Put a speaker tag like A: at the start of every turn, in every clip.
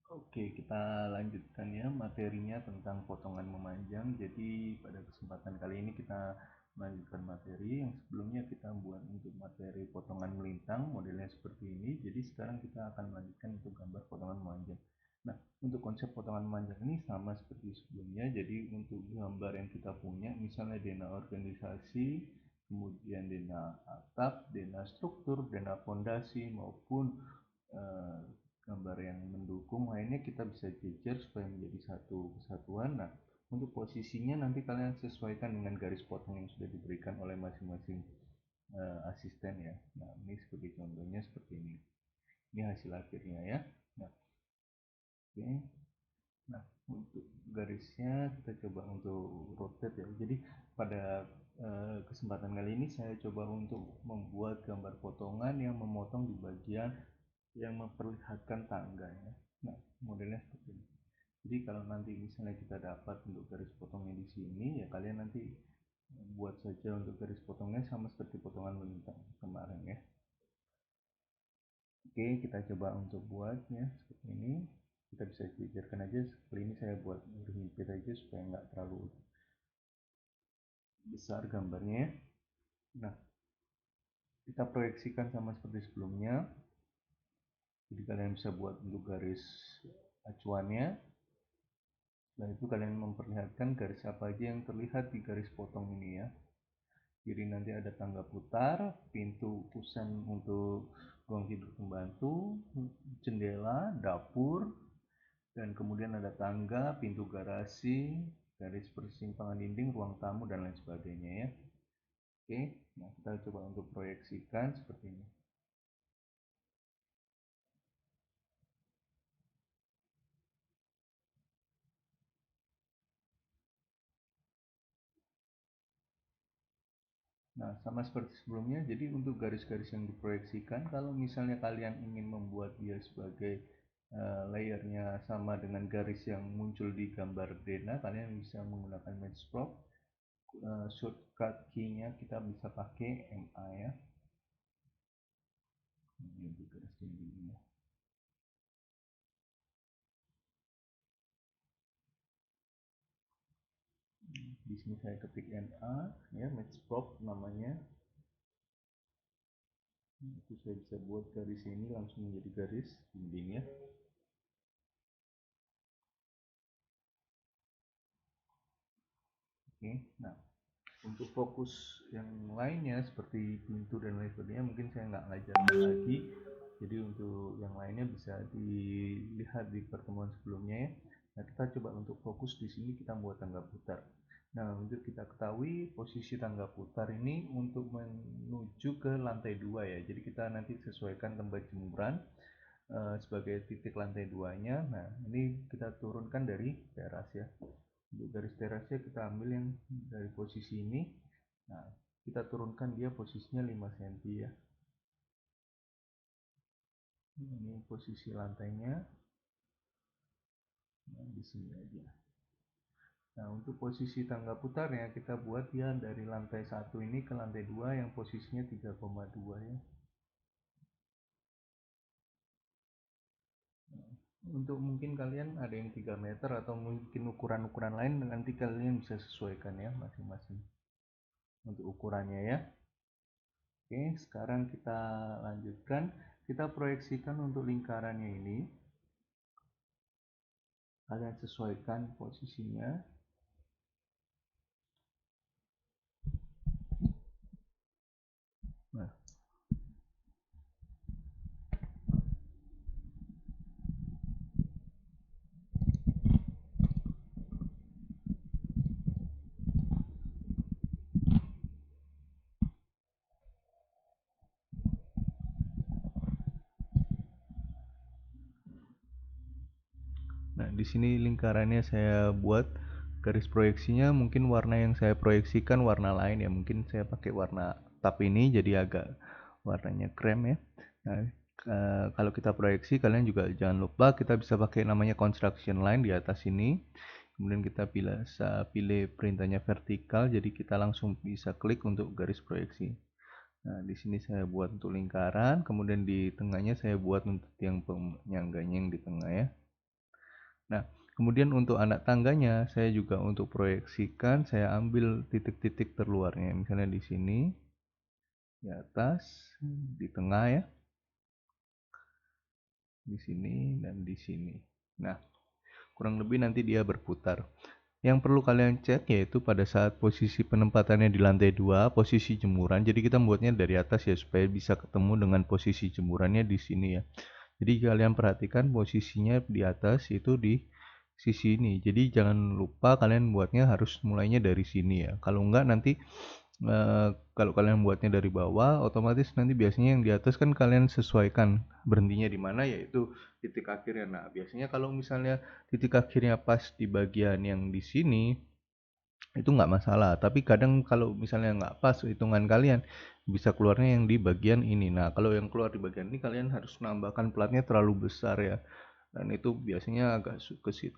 A: Oke, kita lanjutkan ya materinya tentang potongan memanjang. Jadi pada kesempatan kali ini kita melanjutkan materi yang sebelumnya kita buat untuk materi potongan melintang, modelnya seperti ini. Jadi sekarang kita akan melanjutkan untuk gambar potongan memanjang. Nah, untuk konsep potongan memanjang ini sama seperti sebelumnya. Jadi untuk gambar yang kita punya, misalnya dena organisasi, kemudian dena atap, dena struktur, dena fondasi, maupun eh, gambar yang mendukung lainnya kita bisa jejer supaya menjadi satu kesatuan. Nah, untuk posisinya nanti kalian sesuaikan dengan garis potong yang sudah diberikan oleh masing-masing asisten ya. Nah, ini sebagai contohnya seperti ini. Ini hasil akhirnya ya. Nah, oke. Nah, untuk garisnya kita coba untuk rotate ya. Jadi pada kesempatan kali ini saya coba untuk membuat gambar potongan yang memotong di bagian yang memperlihatkan tangga ya. Nah, modelnya seperti ini. Jadi kalau nanti misalnya kita dapat untuk garis potongnya di sini, ya kalian nanti buat saja untuk garis potongnya sama seperti potongan melintang kemarin ya. Oke, kita coba untuk buatnya seperti ini. Kita bisa jejerkan aja seperti ini, saya buat berhimpit aja supaya nggak terlalu besar gambarnya. Nah, kita proyeksikan sama seperti sebelumnya. Jadi kalian bisa buat untuk garis acuannya. Setelah itu kalian memperlihatkan garis apa aja yang terlihat di garis potong ini ya. Jadi nanti ada tangga putar, pintu kusen untuk ruang tidur pembantu, jendela, dapur, dan kemudian ada tangga, pintu garasi, garis persimpangan dinding, ruang tamu, dan lain sebagainya ya. Oke, nah kita coba untuk proyeksikan seperti ini. Nah, sama seperti sebelumnya, jadi untuk garis-garis yang diproyeksikan, kalau misalnya kalian ingin membuat dia sebagai layernya sama dengan garis yang muncul di gambar Dena, kalian bisa menggunakan Match Prop. Shortcut key-nya kita bisa pakai MA ya. Ini untuk garis dindingnya. Di sini saya ketik MA, ya Match Prop namanya. Itu saya bisa buat garis ini langsung menjadi garis dinding ya. Oke, nah untuk fokus yang lainnya seperti pintu dan lain sebagainya mungkin saya nggak ngajarkan lagi, jadi untuk yang lainnya bisa dilihat di pertemuan sebelumnya ya. Nah, kita coba untuk fokus di sini, kita buat tangga putar. Nah, untuk kita ketahui posisi tangga putar ini untuk menuju ke lantai 2 ya, jadi kita nanti sesuaikan tempat jemuran sebagai titik lantai 2-nya. Nah, ini kita turunkan dari teras ya. Untuk garis terasnya kita ambil yang dari posisi ini. Nah, kita turunkan dia posisinya 5 cm ya. Ini posisi lantainya. Nah, di sini aja. Nah, untuk posisi tangga putarnya kita buat ya dari lantai 1 ini ke lantai 2 yang posisinya 3,2 ya. Untuk mungkin kalian ada yang 3 meter atau mungkin ukuran-ukuran lain, nanti kalian bisa sesuaikan ya masing-masing untuk ukurannya ya. Oke, sekarang kita lanjutkan. Kita proyeksikan untuk lingkarannya ini. Kalian sesuaikan posisinya. Nah, di sini lingkarannya saya buat garis proyeksinya, mungkin warna yang saya proyeksikan warna lain ya. Mungkin saya pakai warna tab ini jadi agak warnanya krem ya. Nah, kalau kita proyeksi kalian juga jangan lupa kita bisa pakai namanya construction line di atas ini. Kemudian kita bisa pilih perintahnya vertikal, jadi kita langsung bisa klik untuk garis proyeksi. Nah, di sini saya buat untuk lingkaran, kemudian di tengahnya saya buat untuk yang penyangganya yang di tengah ya. Nah, kemudian untuk anak tangganya, saya juga untuk proyeksikan, saya ambil titik-titik terluarnya. Misalnya di sini, di atas, di tengah ya, di sini, dan di sini. Nah, kurang lebih nanti dia berputar. Yang perlu kalian cek yaitu pada saat posisi penempatannya di lantai 2, posisi jemuran. Jadi kita membuatnya dari atas ya supaya bisa ketemu dengan posisi jemurannya di sini ya. Jadi kalian perhatikan posisinya di atas itu di sisi ini. Jadi jangan lupa kalian buatnya harus mulainya dari sini ya. Kalau enggak nanti kalau kalian buatnya dari bawah, otomatis nanti biasanya yang di atas kan kalian sesuaikan berhentinya di mana yaitu titik akhirnya. Nah, biasanya kalau misalnya titik akhirnya pas di bagian yang di sini itu nggak masalah. Tapi kadang kalau misalnya nggak pas hitungan kalian bisa keluarnya yang di bagian ini. Nah, kalau yang keluar di bagian ini kalian harus menambahkan platnya terlalu besar ya. Dan itu biasanya agak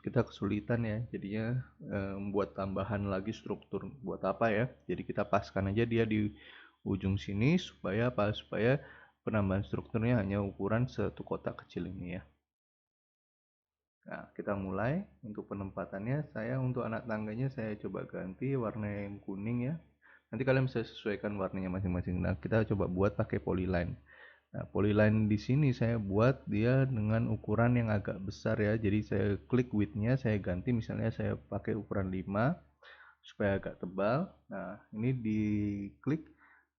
A: kita kesulitan ya. Jadinya membuat tambahan lagi struktur buat apa ya. Jadi kita paskan aja dia di ujung sini supaya apa? Supaya penambahan strukturnya hanya ukuran satu kotak kecil ini ya. Nah, kita mulai untuk penempatannya. Saya untuk anak tangganya saya coba ganti warna yang kuning ya. Nanti kalian bisa sesuaikan warnanya masing-masing. Nah, kita coba buat pakai polyline. Nah, polyline di sini saya buat dia dengan ukuran yang agak besar ya. Jadi saya klik width-nya, saya ganti misalnya saya pakai ukuran 5 supaya agak tebal. Nah, ini diklik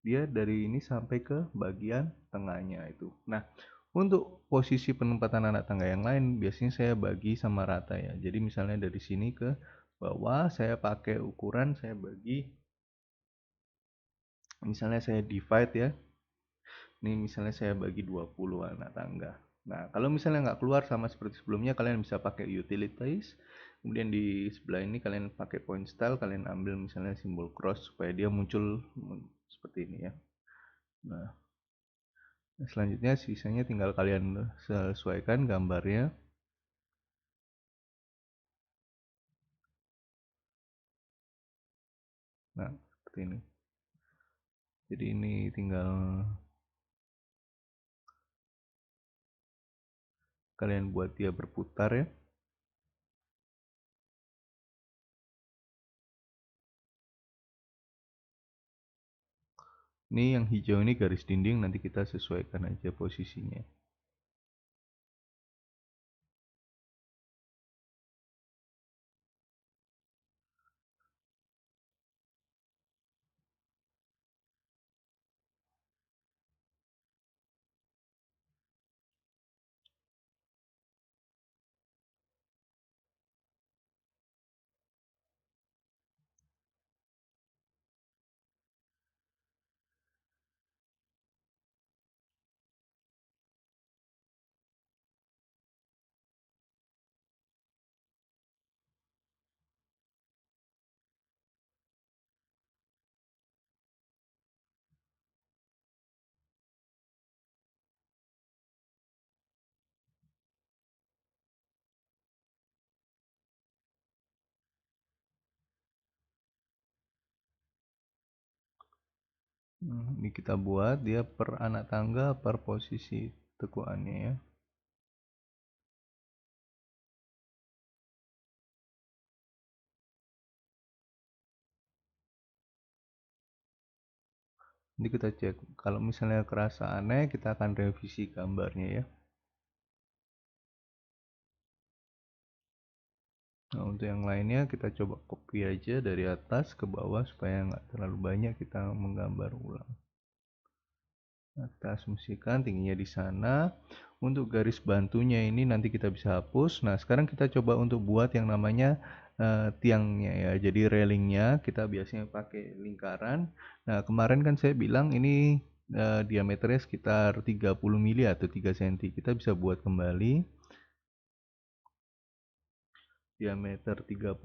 A: dia dari ini sampai ke bagian tengahnya itu. Nah, untuk posisi penempatan anak tangga yang lain biasanya saya bagi sama rata ya. Jadi misalnya dari sini ke bawah saya pakai ukuran saya bagi, misalnya saya divide ya. Ini misalnya saya bagi 20 anak tangga. Nah, kalau misalnya nggak keluar sama seperti sebelumnya, kalian bisa pakai utilities. Kemudian di sebelah ini kalian pakai point style, kalian ambil misalnya simbol cross supaya dia muncul seperti ini ya. Nah, selanjutnya sisanya tinggal kalian sesuaikan gambarnya. Nah, seperti ini. Jadi ini tinggal kalian buat dia berputar ya. Ini yang hijau ini garis dinding, nanti kita sesuaikan aja posisinya. Ini kita buat dia per anak tangga per posisi tekuannya ya. Nanti kita cek. Kalau misalnya kerasa aneh, kita akan revisi gambarnya ya. Nah, untuk yang lainnya kita coba copy aja dari atas ke bawah supaya nggak terlalu banyak kita menggambar ulang. Nah, kita asumsikan tingginya di sana. Untuk garis bantunya ini nanti kita bisa hapus. Nah, sekarang kita coba untuk buat yang namanya tiangnya ya. Jadi railingnya kita biasanya pakai lingkaran. Nah, kemarin kan saya bilang ini diameternya sekitar 30 mili atau 3 cm. Kita bisa buat kembali diameter 30.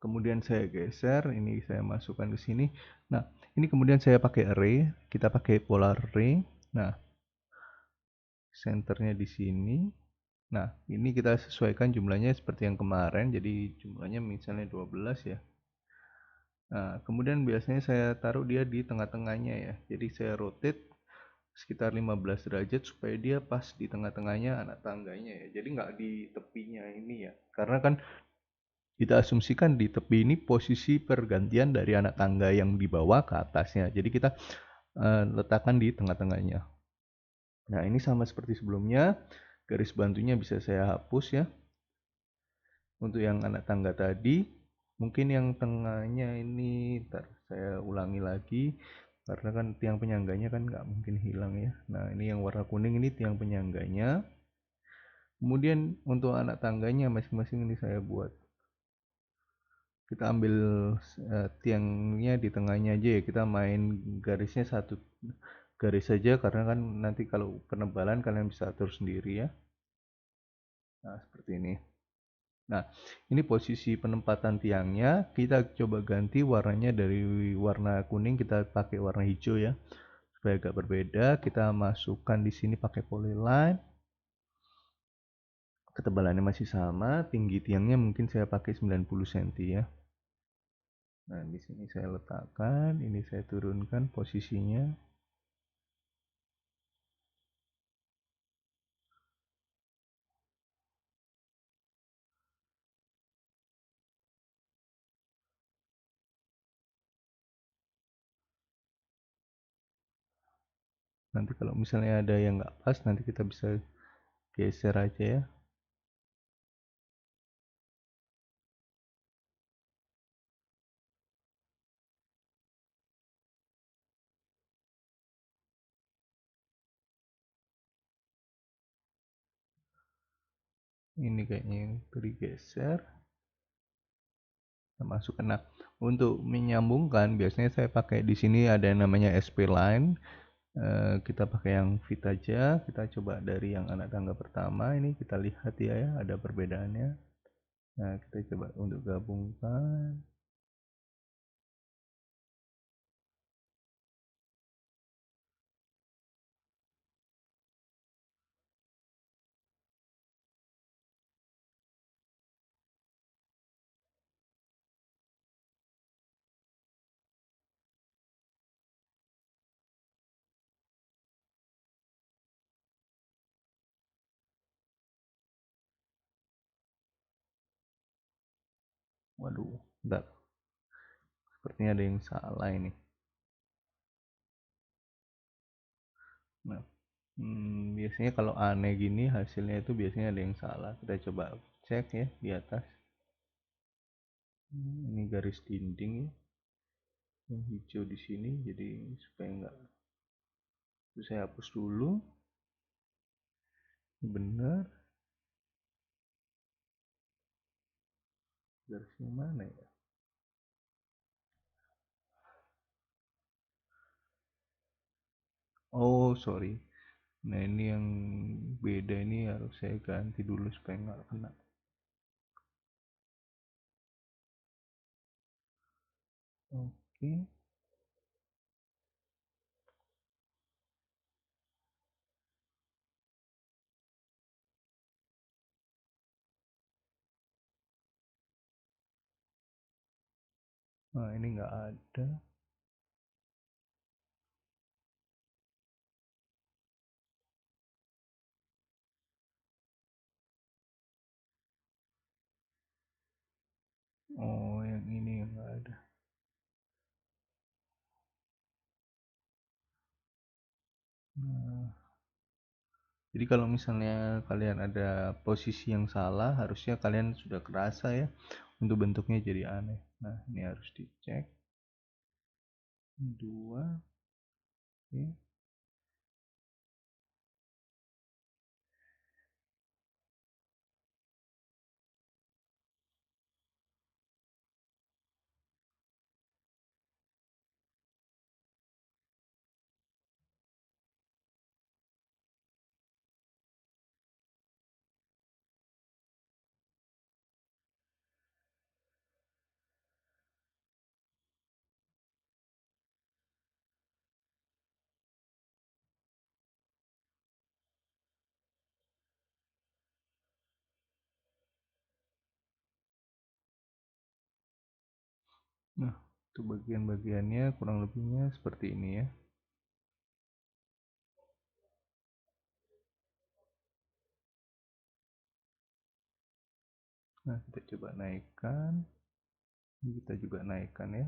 A: Kemudian saya geser, ini saya masukkan ke sini. Nah, ini kemudian saya pakai array, kita pakai polar array. Nah, centernya di sini. Nah, ini kita sesuaikan jumlahnya seperti yang kemarin, jadi jumlahnya misalnya 12 ya. Nah, kemudian biasanya saya taruh dia di tengah-tengahnya ya. Jadi saya rotate sekitar 15 derajat supaya dia pas di tengah-tengahnya anak tangganya ya. Jadi nggak di tepinya ini ya. Karena kan kita asumsikan di tepi ini posisi pergantian dari anak tangga yang di bawah ke atasnya. Jadi kita letakkan di tengah-tengahnya. Nah, ini sama seperti sebelumnya. Garis bantunya bisa saya hapus ya. Untuk yang anak tangga tadi, mungkin yang tengahnya ini ntar saya ulangi lagi karena kan tiang penyangganya kan nggak mungkin hilang ya. Nah, ini yang warna kuning ini tiang penyangganya. Kemudian untuk anak tangganya masing-masing ini saya buat. Kita ambil tiangnya di tengahnya aja ya. Kita main garisnya satu garis saja karena kan nanti kalau penebalan kalian bisa atur sendiri ya. Nah, seperti ini. Nah, ini posisi penempatan tiangnya. Kita coba ganti warnanya dari warna kuning kita pakai warna hijau ya. Supaya agak berbeda, kita masukkan di sini pakai polyline. Ketebalannya masih sama, tinggi tiangnya mungkin saya pakai 90 cm ya. Nah, di sini saya letakkan, ini saya turunkan posisinya. Nanti kalau misalnya ada yang nggak pas, nanti kita bisa geser aja ya. Ini kayaknya yang tadi geser. Kita masukkan. Nah, untuk menyambungkan, biasanya saya pakai di sini ada yang namanya SP line. Kita pakai yang fit aja. Kita coba dari yang anak tangga pertama. Ini kita lihat ya, ada perbedaannya. Nah, kita coba untuk gabungkan. Waduh, enggak. Sepertinya ada yang salah ini. Nah, biasanya kalau aneh gini hasilnya itu biasanya ada yang salah. Kita coba cek ya di atas. Ini garis dinding ya, yang hijau di sini. Jadi supaya enggak, itu saya hapus dulu. Ini benar. Garisnya mana ya? Oh, sorry. Nah, ini yang beda ini harus saya ganti dulu supaya nggak kena. Oke. Nah, ini nggak ada. Oh, yang ini yang nggak ada. Nah, jadi kalau misalnya kalian ada posisi yang salah, harusnya kalian sudah kerasa ya, untuk bentuknya jadi aneh. Nah, ini harus dicek. Ini dua. Oke. Nah, itu bagian-bagiannya kurang lebihnya seperti ini ya. Nah, kita coba naikkan. Ini kita juga naikkan ya.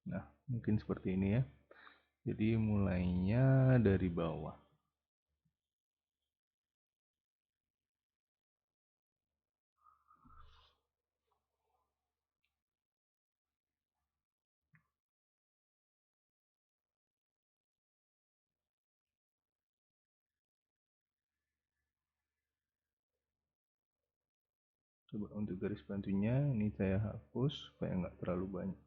A: Nah, mungkin seperti ini ya. Jadi mulainya dari bawah. Coba untuk garis bantunya ini saya hapus supaya nggak terlalu banyak.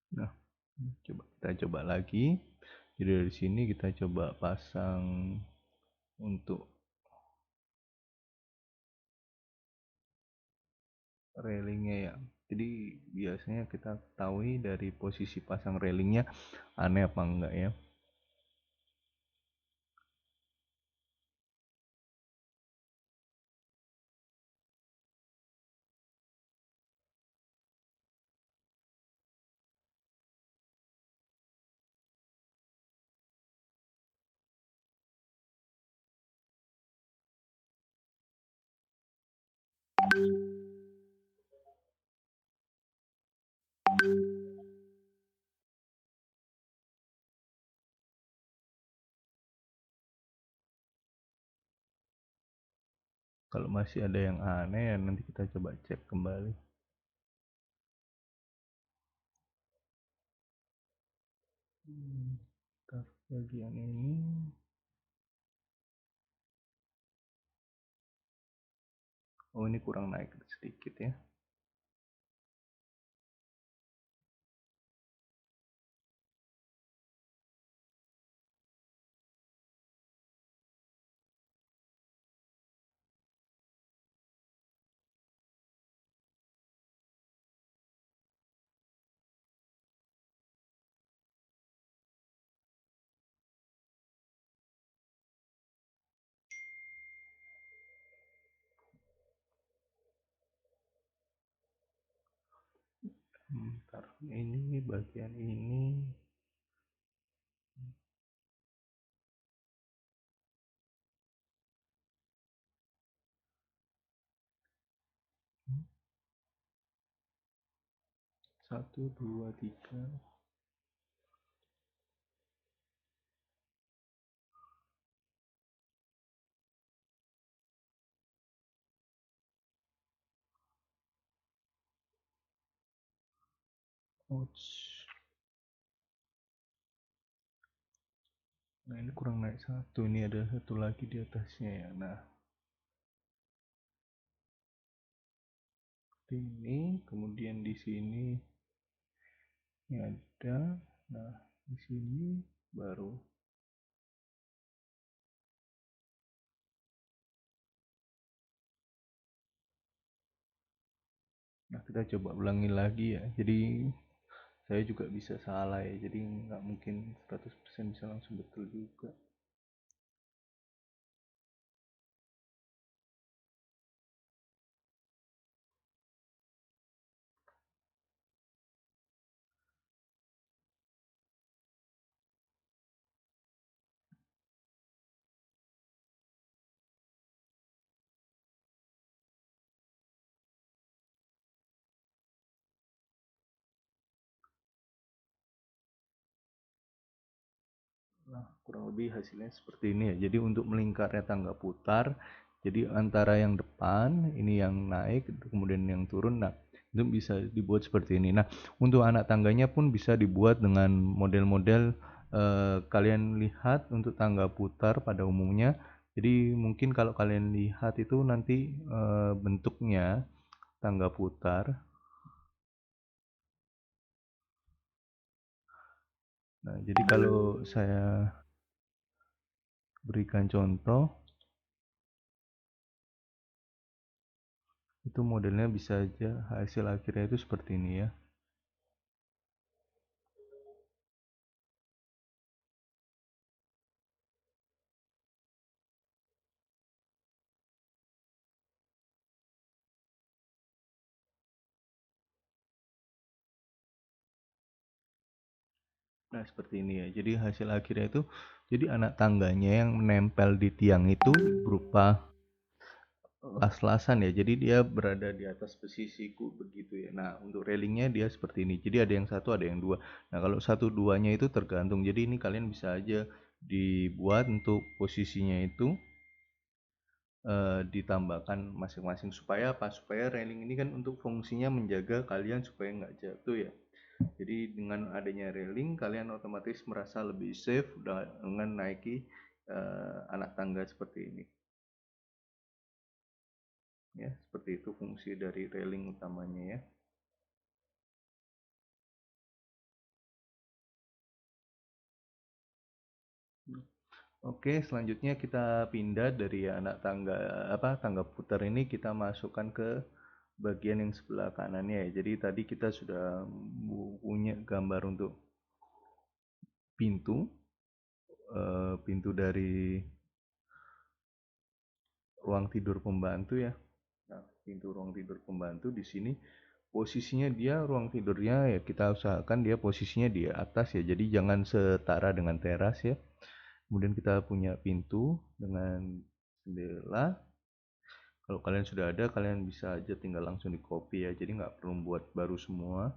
A: Nah, kita coba lagi. Jadi dari sini kita coba pasang untuk railingnya ya. Jadi biasanya kita ketahui dari posisi pasang railingnya aneh apa enggak ya. Kalau masih ada yang aneh ya nanti kita coba cek kembali. Bagian ini ini kurang naik sedikit ya. Bentar, ini bagian ini satu dua tiga. Nah ini kurang naik satu, ini ada satu lagi di atasnya ya. Nah ini kemudian di sini ini ada. Nah di sini baru. Nah kita coba ulangi lagi ya. Jadi saya juga bisa salah ya. Jadi nggak mungkin 100% bisa langsung betul juga. Nah, kurang lebih hasilnya seperti ini ya. Jadi untuk melingkarnya tangga putar, jadi antara yang depan ini yang naik, kemudian yang turun. Nah, itu bisa dibuat seperti ini. Nah, untuk anak tangganya pun bisa dibuat dengan model-model kalian lihat untuk tangga putar pada umumnya. Jadi mungkin kalau kalian lihat itu nanti bentuknya tangga putar. Nah, jadi kalau saya berikan contoh, itu modelnya bisa aja hasil akhirnya itu seperti ini ya. Nah, seperti ini ya. Jadi hasil akhirnya itu, jadi anak tangganya yang menempel di tiang itu berupa las-lasan ya. Jadi dia berada di atas besi siku begitu ya. Nah, untuk railingnya dia seperti ini. Jadi ada yang satu, ada yang dua. Nah, kalau satu duanya itu tergantung. Jadi ini kalian bisa aja dibuat untuk posisinya itu ditambahkan masing-masing supaya apa? Supaya railing ini kan untuk fungsinya menjaga kalian supaya nggak jatuh ya. Jadi dengan adanya railing kalian otomatis merasa lebih safe dengan naiki anak tangga seperti ini. Ya, seperti itu fungsi dari railing utamanya ya. Oke, selanjutnya kita pindah dari anak tangga tangga putar ini kita masukkan ke bagian yang sebelah kanannya ya. Jadi tadi kita sudah punya gambar untuk pintu pintu dari ruang tidur pembantu ya. Nah, pintu ruang tidur pembantu di sini posisinya dia ruang tidurnya ya kita usahakan dia posisinya di atas ya. Jadi jangan setara dengan teras ya. Kemudian kita punya pintu dengan jendela. Kalau kalian sudah ada, kalian bisa aja tinggal langsung di copy ya. Jadi nggak perlu buat baru semua.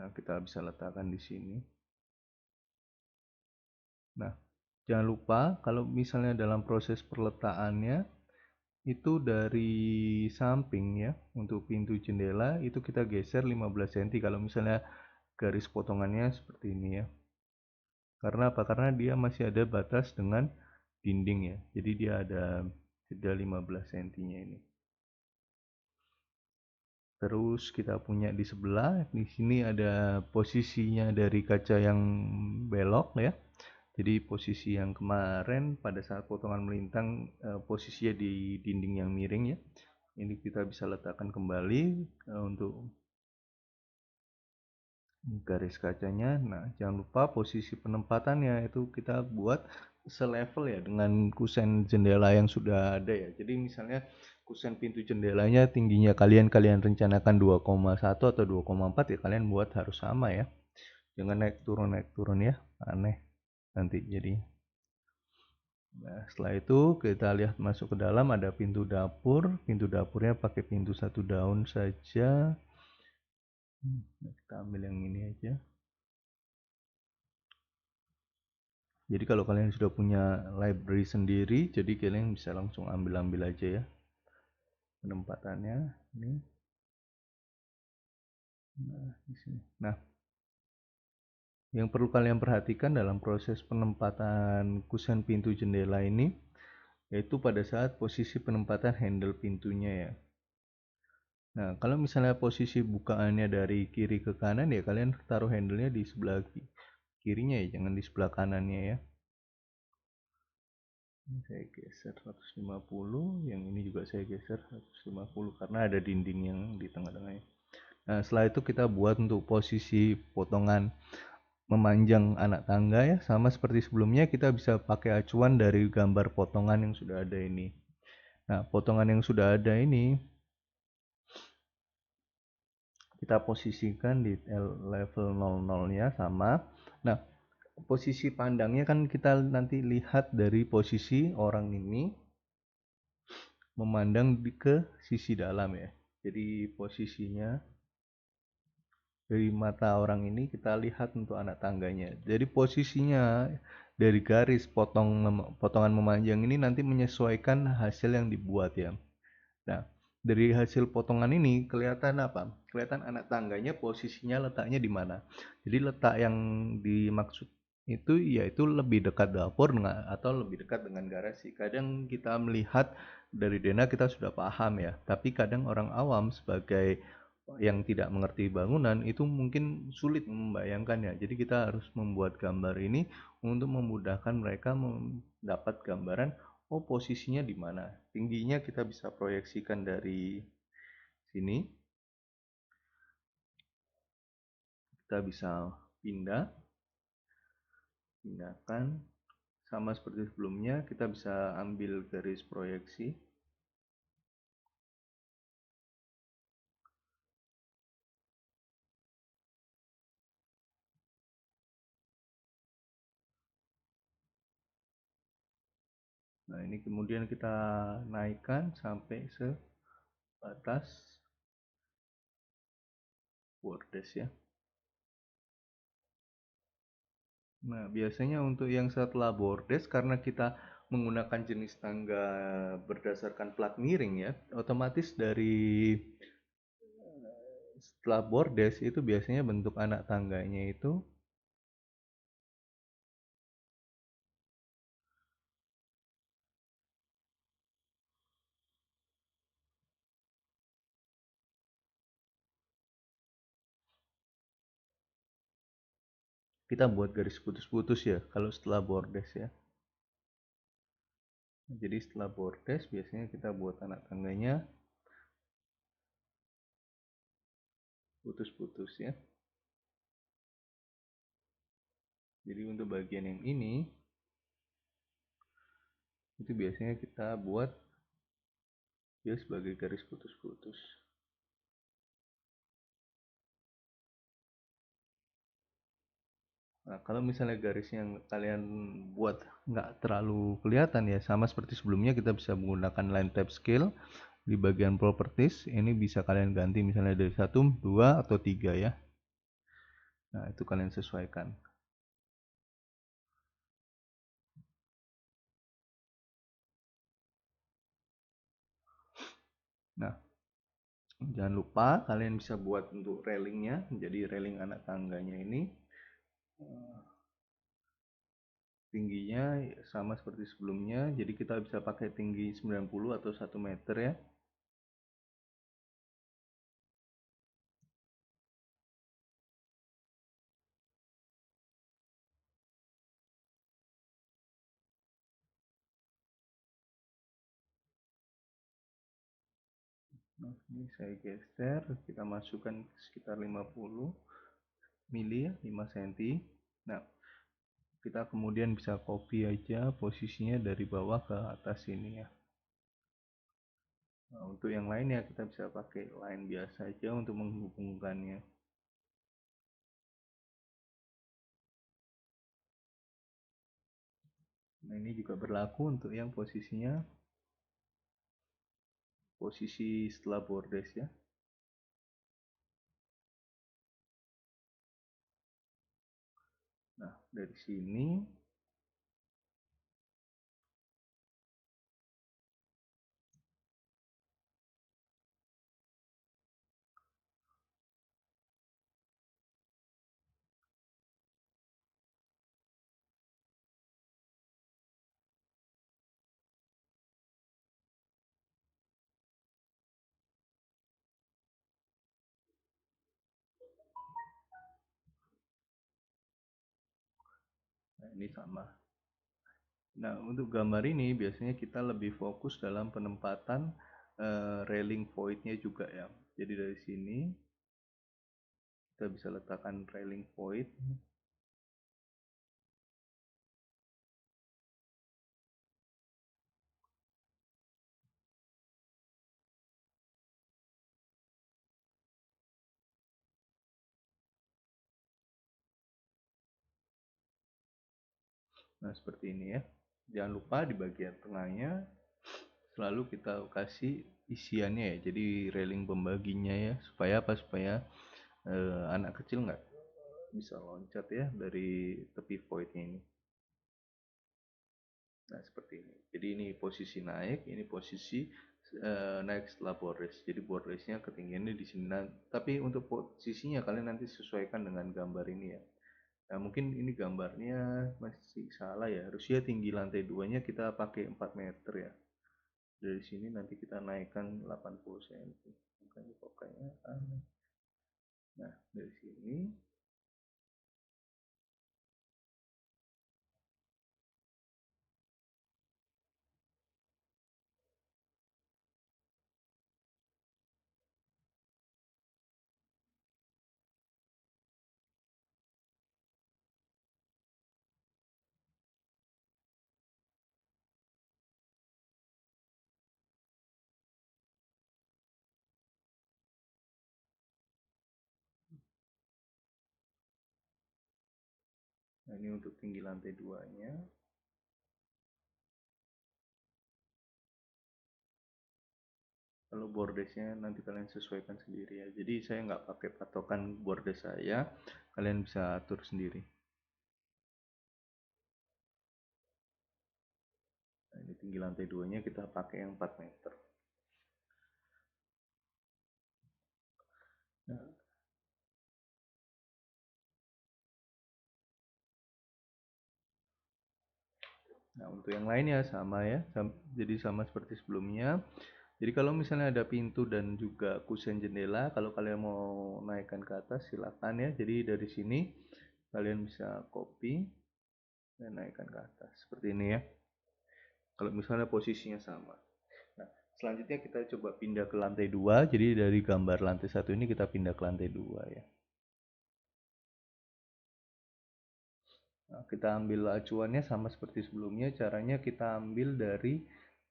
A: Nah, kita bisa letakkan di sini. Nah, jangan lupa kalau misalnya dalam proses perletakannya itu dari samping ya untuk pintu jendela itu kita geser 15 cm kalau misalnya garis potongannya seperti ini ya. Karena apa? Karena dia masih ada batas dengan dinding ya. Jadi dia ada jeda 15 cm-nya ini. Terus kita punya di sebelah, di sini ada posisinya dari kaca yang belok ya. Jadi posisi yang kemarin pada saat potongan melintang posisinya di dinding yang miring ya. Ini kita bisa letakkan kembali untuk garis kacanya. Nah, jangan lupa posisi penempatannya itu kita buat selevel ya dengan kusen jendela yang sudah ada ya. Jadi misalnya kusen pintu jendelanya tingginya kalian rencanakan 2,1 atau 2,4 ya kalian buat harus sama ya. Jangan naik turun ya, aneh nanti jadi. Nah, setelah itu kita lihat masuk ke dalam ada pintu dapur. Pintu dapurnya pakai pintu satu daun saja. Kita ambil yang ini aja. Jadi kalau kalian sudah punya library sendiri, jadi kalian bisa langsung ambil aja ya penempatannya ini. Nah, di sini. Nah, yang perlu kalian perhatikan dalam proses penempatan kusen pintu jendela ini, yaitu pada saat posisi penempatan handle pintunya ya. Nah, kalau misalnya posisi bukaannya dari kiri ke kanan ya kalian taruh handle-nya di sebelah kirinya ya, jangan di sebelah kanannya ya. Ini saya geser 150, yang ini juga saya geser 150 karena ada dinding yang di tengah-tengahnya. Nah, setelah itu kita buat untuk posisi potongan memanjang anak tangga ya, sama seperti sebelumnya kita bisa pakai acuan dari gambar potongan yang sudah ada ini. Nah, potongan yang sudah ada ini kita posisikan di level 00-nya sama. Nah, posisi pandangnya kan kita nanti lihat dari posisi orang ini memandang ke sisi dalam ya. Jadi posisinya dari mata orang ini kita lihat untuk anak tangganya. Jadi posisinya dari garis potongan memanjang ini nanti menyesuaikan hasil yang dibuat ya. Nah, dari hasil potongan ini kelihatan apa? Kelihatan anak tangganya posisinya letaknya di mana. Jadi letak yang dimaksud itu yaitu lebih dekat dapur atau lebih dekat dengan garasi. Kadang kita melihat dari Dena kita sudah paham ya, tapi kadang orang awam sebagai yang tidak mengerti bangunan itu mungkin sulit membayangkannya. Jadi kita harus membuat gambar ini untuk memudahkan mereka mendapat gambaran, oh posisinya di mana. Tingginya kita bisa proyeksikan dari sini. Kita bisa pindahkan sama seperti sebelumnya. Kita bisa ambil garis proyeksi. Nah, ini kemudian kita naikkan sampai sebatas bordes ya. Nah, biasanya untuk yang setelah bordes, karena kita menggunakan jenis tangga berdasarkan plat miring ya, otomatis dari setelah bordes itu biasanya bentuk anak tangganya itu kita buat garis putus-putus ya kalau setelah bordes ya. Jadi setelah bordes biasanya kita buat anak tangganya putus-putus ya. Jadi untuk bagian yang ini itu biasanya kita buat ya sebagai garis putus-putus. Nah, kalau misalnya garis yang kalian buat nggak terlalu kelihatan ya, sama seperti sebelumnya kita bisa menggunakan line type scale di bagian properties. Ini bisa kalian ganti misalnya dari 1, 2, atau 3 ya. Nah, itu kalian sesuaikan. Nah, jangan lupa kalian bisa buat untuk railingnya, jadi railing anak tangganya ini tingginya sama seperti sebelumnya, jadi kita bisa pakai tinggi 90 atau 1 meter ya. Nah, ini saya geser, kita masukkan sekitar 50 mili ya, 5 cm. Nah, kita kemudian bisa copy aja posisinya dari bawah ke atas ini ya. Nah, untuk yang lainnya kita bisa pakai line biasa aja untuk menghubungkannya. Nah, ini juga berlaku untuk yang posisi setelah bordes ya. Nah, dari sini nah, ini sama. Nah, untuk gambar ini biasanya kita lebih fokus dalam penempatan railing voidnya juga ya. Jadi dari sini kita bisa letakkan railing void. Nah, seperti ini ya. Jangan lupa di bagian tengahnya selalu kita kasih isiannya ya. Jadi railing pembaginya ya. Supaya apa? Supaya anak kecil nggak bisa loncat ya dari tepi voidnya ini. Nah, seperti ini. Jadi ini posisi naik, ini posisi naik setelah board race. Jadi board race-nya ketinggiannya di sini. Nah, tapi untuk posisinya kalian nanti sesuaikan dengan gambar ini ya. Nah, mungkin ini gambarnya masih salah ya. Harusnya tinggi lantai 2-nya kita pakai 4 meter ya. Dari sini nanti kita naikkan 80 cm. Makanya kok kayaknya aneh. Nah, dari sini. Nah, ini untuk tinggi lantai 2-nya. Kalau bordesnya nanti kalian sesuaikan sendiri ya. Jadi saya nggak pakai patokan bordes saya, kalian bisa atur sendiri. Nah, ini tinggi lantai 2-nya kita pakai yang 4 meter. Nah, untuk yang lainnya sama ya, jadi sama seperti sebelumnya. Jadi kalau misalnya ada pintu dan juga kusen jendela, kalau kalian mau naikkan ke atas silakan ya. Jadi dari sini kalian bisa copy dan naikkan ke atas seperti ini ya. Kalau misalnya posisinya sama. Nah, selanjutnya kita coba pindah ke lantai 2. Jadi dari gambar lantai 1 ini kita pindah ke lantai 2 ya. Nah, kita ambil acuannya sama seperti sebelumnya. Caranya kita ambil dari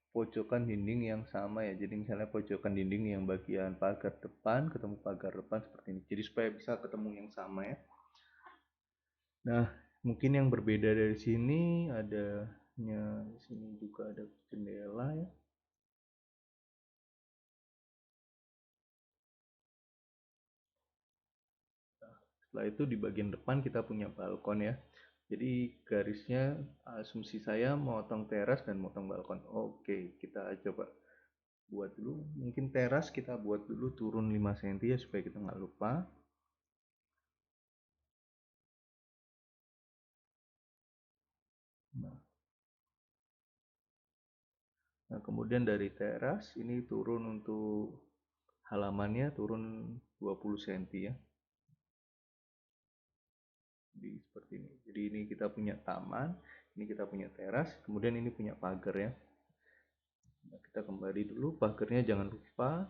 A: pojokan dinding yang sama ya. Jadi misalnya pojokan dinding yang bagian pagar depan ketemu pagar depan seperti ini. Jadi supaya bisa ketemu yang sama ya. Nah, mungkin yang berbeda dari sini adanya di sini juga ada jendela ya. Setelah itu di bagian depan kita punya balkon ya. Jadi garisnya asumsi saya motong teras dan motong balkon. Oke, kita coba buat dulu. Mungkin teras kita buat dulu turun 5 cm ya supaya kita nggak lupa. Nah, kemudian dari teras ini turun untuk halamannya turun 20 cm ya. Jadi seperti ini. Jadi ini kita punya taman, ini kita punya teras, kemudian ini punya pagar ya. Nah, kita kembali dulu, pagarnya jangan lupa.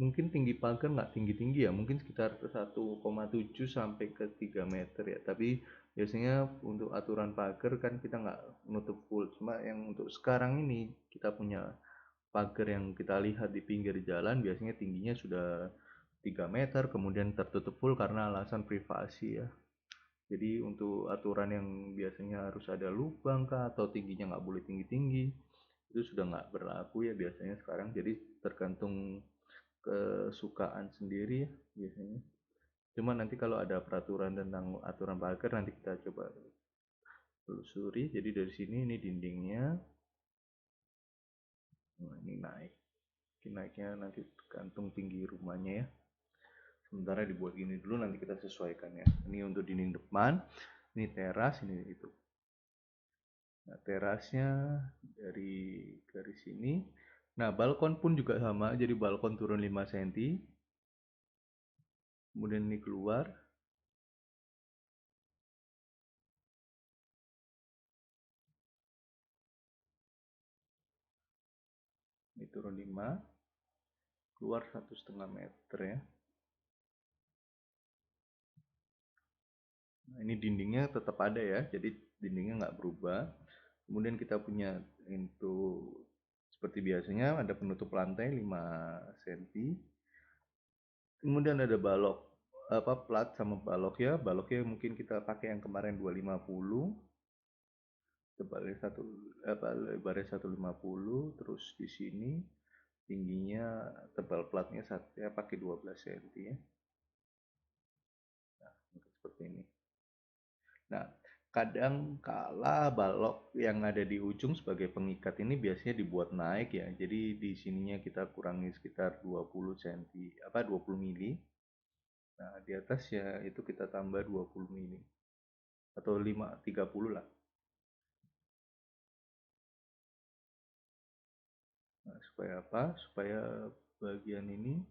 A: Mungkin tinggi pagar nggak tinggi-tinggi ya, mungkin sekitar 1,7 sampai ke 3 meter ya. Tapi biasanya untuk aturan pagar kan kita nggak menutup full. Cuma yang untuk sekarang ini kita punya pagar yang kita lihat di pinggir jalan biasanya tingginya sudah 3 meter, kemudian tertutup full karena alasan privasi ya. Jadi untuk aturan yang biasanya harus ada lubang kah atau tingginya nggak boleh tinggi-tinggi itu sudah nggak berlaku ya biasanya sekarang. Jadi tergantung kesukaan sendiri ya biasanya. Cuma nanti kalau ada peraturan tentang aturan pagar nanti kita coba telusuri. Jadi dari sini ini dindingnya, nah, ini naik. Naiknya nanti tergantung tinggi rumahnya ya. Sementara dibuat gini dulu nanti kita sesuaikan ya. Ini untuk dinding depan, ini teras, ini itu. Nah, terasnya dari garis ini. Nah, balkon pun juga sama, jadi balkon turun 5 cm. Kemudian ini keluar. Ini turun 5, keluar 1,5 meter ya. Nah, ini dindingnya tetap ada ya, jadi dindingnya nggak berubah. Kemudian kita punya untuk seperti biasanya ada penutup lantai 5 cm. Kemudian ada balok plat sama balok ya. Baloknya mungkin kita pakai yang kemarin 250. Tebalnya lebarnya 150, terus di sini tingginya tebal platnya saya pakai 12 cm ya. seperti ini. Nah, kadang kala balok yang ada di ujung sebagai pengikat ini biasanya dibuat naik ya. Jadi di sininya kita kurangi sekitar 20 cm, 20 mili. Nah, di atas ya itu kita tambah 20 mili atau 30 lah. Nah, supaya apa? Supaya bagian ini,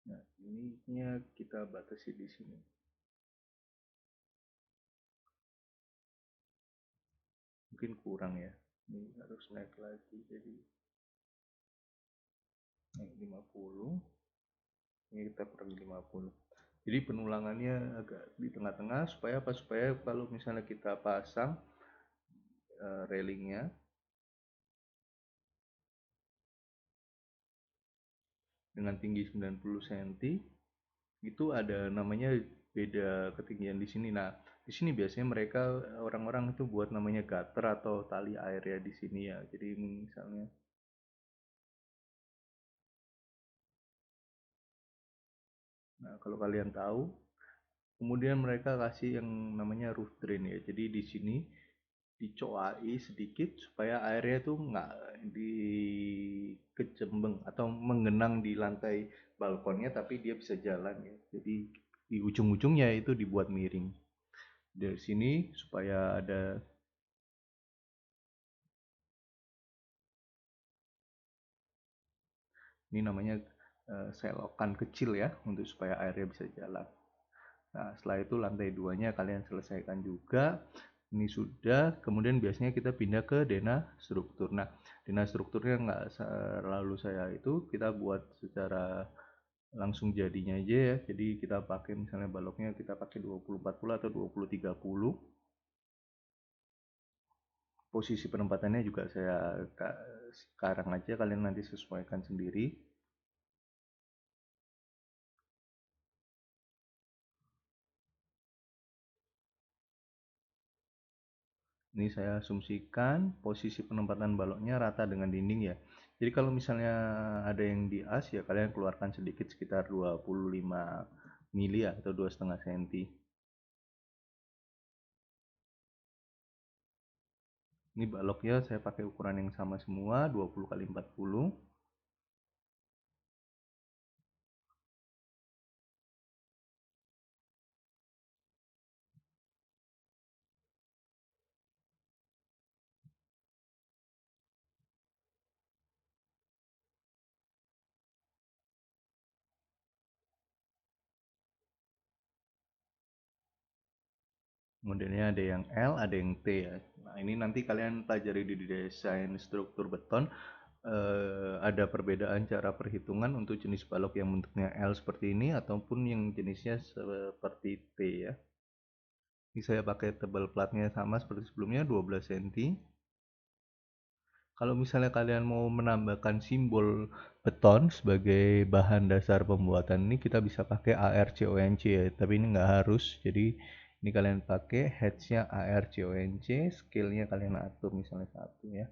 A: nah ininya kita batasi di sini. Mungkin kurang ya. Ini harus naik lagi jadi naik 50. Ini kita kurangi 50. Jadi penulangannya agak di tengah-tengah supaya apa? Supaya kalau misalnya kita pasang railingnya dengan tinggi 90 cm itu ada namanya beda ketinggian di sini. Nah, di sini biasanya mereka orang-orang itu buat namanya gutter atau tali air ya di sini ya. Jadi misalnya, nah kalau kalian tahu, kemudian mereka kasih yang namanya roof drain ya. Jadi di sini dicoai sedikit supaya airnya tuh nggak dikecembeng atau menggenang di lantai balkonnya, tapi dia bisa jalan ya. Jadi di ujung-ujungnya itu dibuat miring. Dari sini supaya ada, ini namanya selokan kecil ya untuk supaya airnya bisa jalan. Nah, setelah itu lantai duanya kalian selesaikan juga. Ini sudah, kemudian biasanya kita pindah ke denah struktur. Nah, denah strukturnya nggak selalu saya itu, kita buat secara langsung jadinya aja ya. Jadi kita pakai misalnya baloknya kita pakai 20-40 atau 20-30. Posisi penempatannya juga saya sekarang aja, kalian nanti sesuaikan sendiri. Ini saya asumsikan posisi penempatan baloknya rata dengan dinding ya. Jadi kalau misalnya ada yang di as ya kalian keluarkan sedikit sekitar 25 mili ya, atau 2,5 cm. Ini baloknya saya pakai ukuran yang sama semua, 20 kali 40. Modelnya ada yang L, ada yang T ya. Nah, ini nanti kalian pelajari di desain struktur beton. Ada perbedaan cara perhitungan untuk jenis balok yang bentuknya L seperti ini ataupun yang jenisnya seperti T ya. Ini saya pakai tebal platnya sama seperti sebelumnya, 12 cm. Kalau misalnya kalian mau menambahkan simbol beton sebagai bahan dasar pembuatan ini, kita bisa pakai ARCONC ya, tapi ini nggak harus. Jadi ini kalian pakai headsnya ARCONC, scale-nya kalian atur misalnya 1 ya.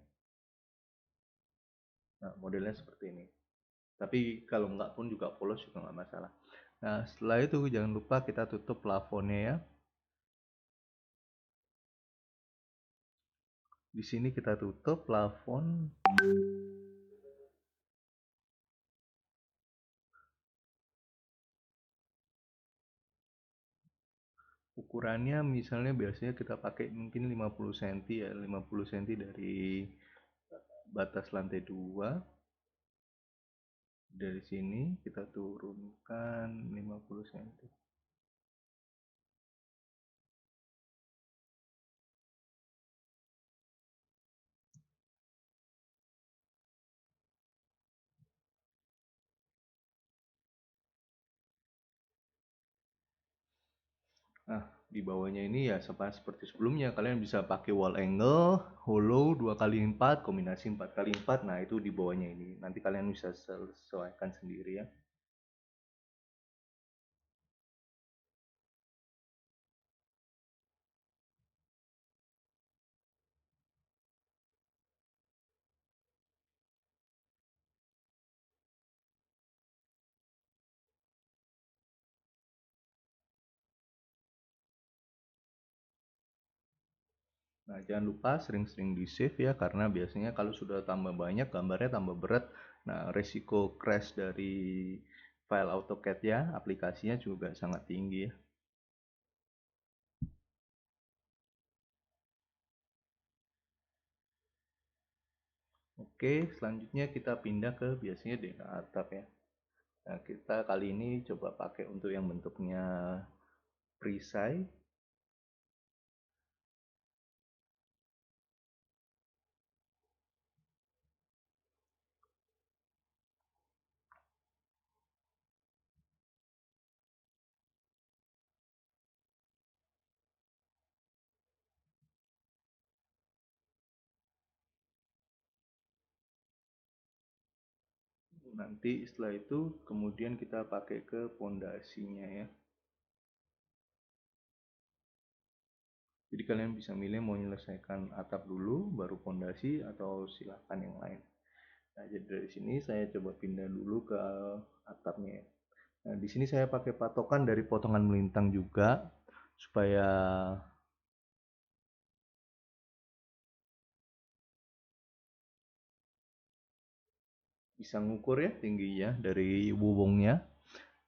A: Nah, modelnya seperti ini. Tapi kalau nggak pun juga polos juga nggak masalah. Nah, setelah itu jangan lupa kita tutup plafonnya ya. Di sini kita tutup plafon. Ukurannya misalnya biasanya kita pakai mungkin 50 cm ya, 50 cm dari batas lantai 2. Dari sini kita turunkan 50 cm. Nah, di bawahnya ini ya sama seperti sebelumnya, kalian bisa pakai wall angle, hollow 2x4, kombinasi 4x4. Nah, itu di bawahnya ini. Nanti kalian bisa sesuaikan sendiri ya. Nah, jangan lupa sering-sering di save ya, karena biasanya kalau sudah tambah banyak gambarnya tambah berat. Nah, resiko crash dari file AutoCAD ya, aplikasinya juga sangat tinggi ya. Oke, selanjutnya kita pindah ke biasanya DNA atap ya. Nah, kita kali ini coba pakai untuk yang bentuknya perisai. Nanti setelah itu kemudian kita pakai ke pondasinya ya. Jadi kalian bisa milih mau menyelesaikan atap dulu baru pondasi atau silahkan yang lain. Nah, jadi dari sini saya coba pindah dulu ke atapnya ya. Nah, di sini saya pakai patokan dari potongan melintang juga supaya bisa ngukur ya tingginya dari wubungnya.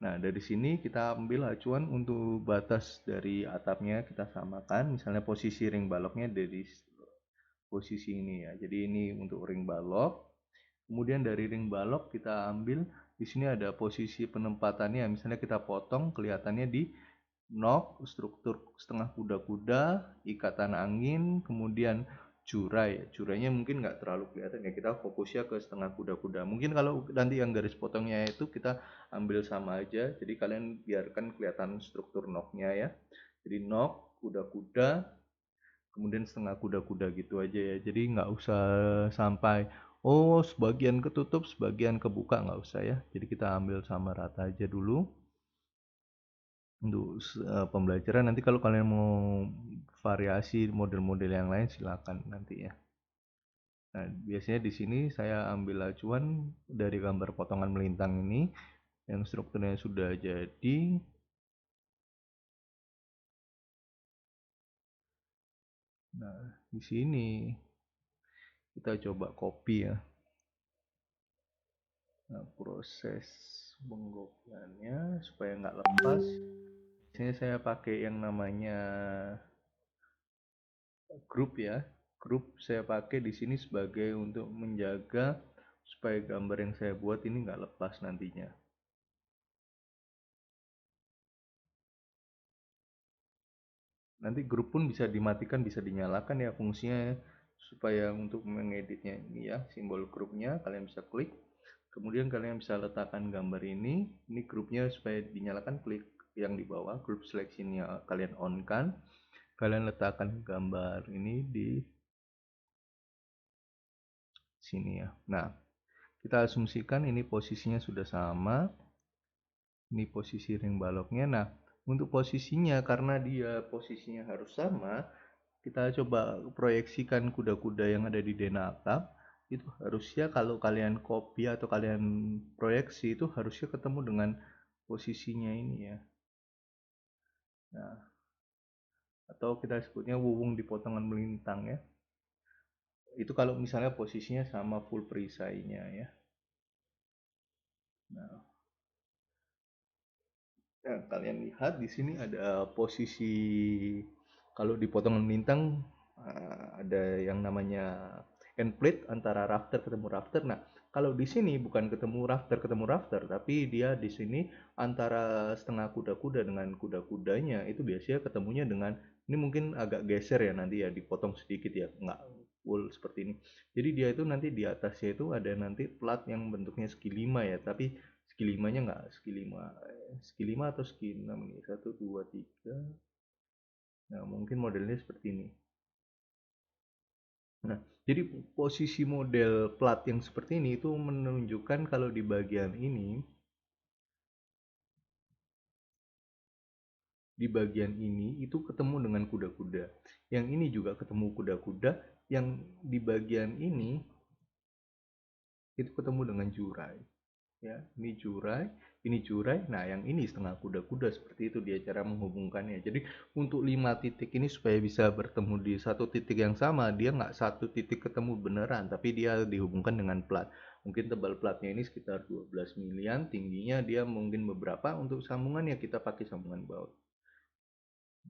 A: Nah, dari sini kita ambil acuan untuk batas dari atapnya kita samakan, misalnya posisi ring baloknya dari posisi ini ya. Jadi ini untuk ring balok. Kemudian dari ring balok kita ambil di sini ada posisi penempatannya, misalnya kita potong kelihatannya di nok, struktur setengah kuda-kuda, ikatan angin, kemudian jurai. Jurainya mungkin nggak terlalu kelihatan ya, kita fokusnya ke setengah kuda-kuda. Mungkin kalau nanti yang garis potongnya itu kita ambil sama aja, jadi kalian biarkan kelihatan struktur noknya ya. Jadi nok, kuda-kuda, kemudian setengah kuda-kuda gitu aja ya. Jadi nggak usah sampai oh sebagian ketutup, sebagian kebuka, nggak usah ya. Jadi kita ambil sama rata aja dulu untuk pembelajaran. Nanti kalau kalian mau variasi model-model yang lain silakan nanti ya. Nah, biasanya di sini saya ambil acuan dari gambar potongan melintang ini yang strukturnya sudah jadi. Nah, di sini kita coba copy ya. Nah, proses penggopiannya supaya nggak lepas. Biasanya saya pakai yang namanya grup ya. Grup saya pakai di sini sebagai untuk menjaga supaya gambar yang saya buat ini nggak lepas nantinya. Nanti grup pun bisa dimatikan, bisa dinyalakan ya fungsinya supaya untuk mengeditnya ini ya, simbol grupnya kalian bisa klik. Kemudian kalian bisa letakkan gambar ini grupnya supaya dinyalakan, klik yang di bawah grup seleksinya kalian on kan. Kalian letakkan gambar ini di sini ya. Nah, kita asumsikan ini posisinya sudah sama. Ini posisi ring baloknya. Nah, untuk posisinya karena dia posisinya harus sama, kita coba proyeksikan kuda-kuda yang ada di Dena Atap. Itu harusnya kalau kalian copy atau kalian proyeksi itu harusnya ketemu dengan posisinya ini ya. Nah, atau kita sebutnya wuwung di potongan melintang ya. Itu kalau misalnya posisinya sama full perisainya ya. Nah, nah, kalian lihat di sini ada posisi kalau di potongan melintang ada yang namanya end plate antara rafter ketemu rafter. Nah, kalau di sini bukan ketemu rafter, tapi dia di sini antara setengah kuda-kuda dengan kuda-kudanya itu biasanya ketemunya dengan ini mungkin agak geser ya nanti ya dipotong sedikit ya, nggak full seperti ini. Jadi dia itu nanti di atasnya itu ada nanti plat yang bentuknya segi 5 ya, tapi segi 5-nya nggak segi 5 atau segi 6 nih, 1, 2, 3. Nah, mungkin modelnya seperti ini. Nah, jadi posisi model plat yang seperti ini itu menunjukkan kalau di bagian ini, itu ketemu dengan kuda-kuda. Yang ini juga ketemu kuda-kuda, yang di bagian ini itu ketemu dengan jurai. Ya, ini jurai, ini curai, nah yang ini setengah kuda-kuda, seperti itu dia cara menghubungkannya. Jadi untuk 5 titik ini supaya bisa bertemu di satu titik yang sama, dia nggak satu titik ketemu beneran, tapi dia dihubungkan dengan plat. Mungkin tebal platnya ini sekitar 12 milian, tingginya dia mungkin beberapa, untuk sambungannya kita pakai sambungan baut.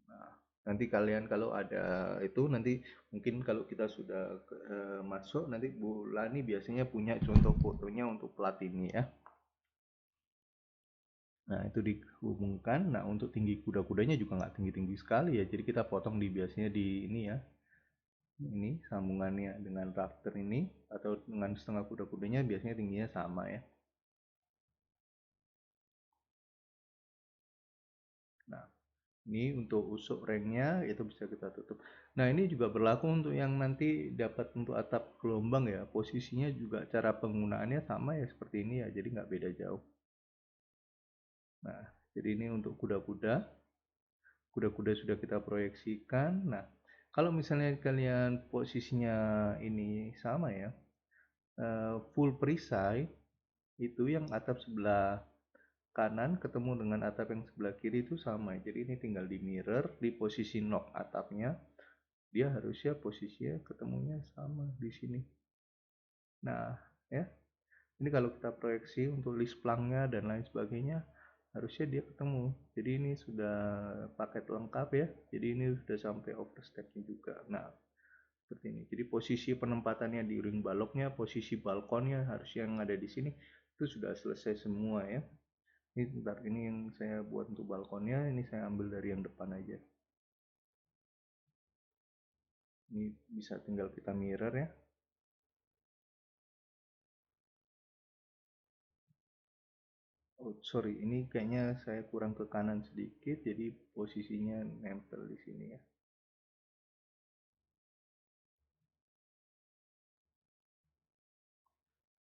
A: Nah, nanti kalian kalau ada itu, nanti mungkin kalau kita sudah masuk, nanti Bu Lani biasanya punya contoh fotonya untuk plat ini ya. Nah, itu dihubungkan. Nah, untuk tinggi kuda-kudanya juga nggak tinggi-tinggi sekali ya. Jadi kita potong di biasanya di ini ya. Ini sambungannya dengan rafter ini atau dengan setengah kuda-kudanya biasanya tingginya sama ya. Nah, ini untuk usuk ringnya itu bisa kita tutup. Nah, ini juga berlaku untuk yang nanti dapat untuk atap gelombang ya. Posisinya juga cara penggunaannya sama ya seperti ini ya. Jadi nggak beda jauh. Nah, jadi ini untuk kuda-kuda. Kuda-kuda sudah kita proyeksikan. Nah, kalau misalnya kalian posisinya ini sama ya, full perisai itu yang atap sebelah kanan ketemu dengan atap yang sebelah kiri itu sama. Jadi ini tinggal di mirror di posisi knob atapnya, dia harusnya posisinya ketemunya sama di sini. Nah, ya. Ini kalau kita proyeksi untuk list plangnya dan lain sebagainya, harusnya dia ketemu. Jadi ini sudah paket lengkap ya. Jadi ini sudah sampai overstacknya juga. Nah, seperti ini. Jadi posisi penempatannya di ring baloknya, posisi balkonnya harusnya yang ada di sini itu sudah selesai semua ya. Ini bentar, ini yang saya buat untuk balkonnya, ini saya ambil dari yang depan aja. Ini bisa tinggal kita mirror ya. Oh, sorry, ini kayaknya saya kurang ke kanan sedikit, jadi posisinya nempel di sini ya.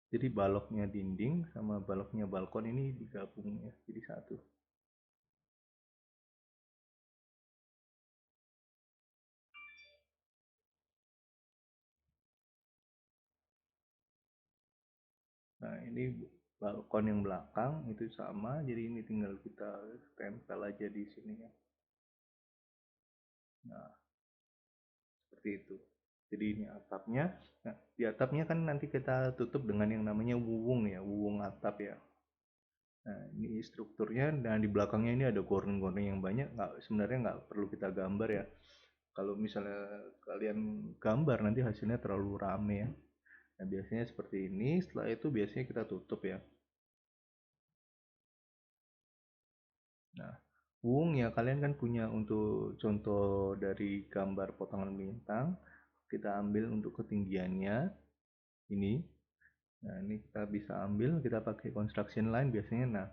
A: Jadi baloknya dinding sama baloknya balkon ini digabung ya, jadi satu. Nah, ini balkon yang belakang itu sama, jadi ini tinggal kita tempel aja di sini ya. Nah, seperti itu. Jadi ini atapnya. Nah, di atapnya kan nanti kita tutup dengan yang namanya wuwung ya, wuwung atap ya. Nah, ini strukturnya, dan di belakangnya ini ada gorden-gorden yang banyak. Sebenarnya nggak perlu kita gambar ya. Kalau misalnya kalian gambar nanti hasilnya terlalu rame ya. Nah, biasanya seperti ini. Setelah itu biasanya kita tutup ya. Nah, wung ya kalian kan punya untuk contoh dari gambar potongan bintang. Kita ambil untuk ketinggiannya ini. Nah, ini kita bisa ambil, kita pakai construction line biasanya. Nah,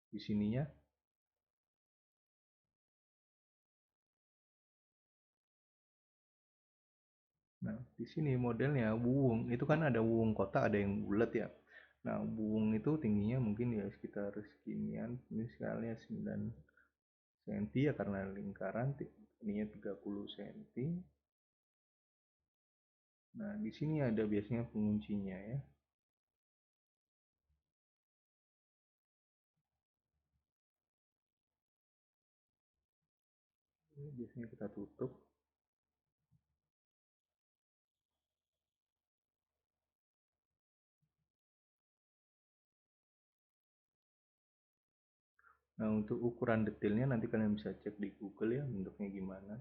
A: di sininya. Nah, di sini modelnya wuung. Itu kan ada wuung kotak, ada yang bulat ya. Nah, wuung itu tingginya mungkin ya sekitar seginian. Ini skalanya 9 cm ya karena lingkaran. Ininya 30 cm. Nah, di sini ada biasanya penguncinya ya. Ini biasanya kita tutup. Nah, untuk ukuran detailnya nanti kalian bisa cek di Google ya, bentuknya gimana.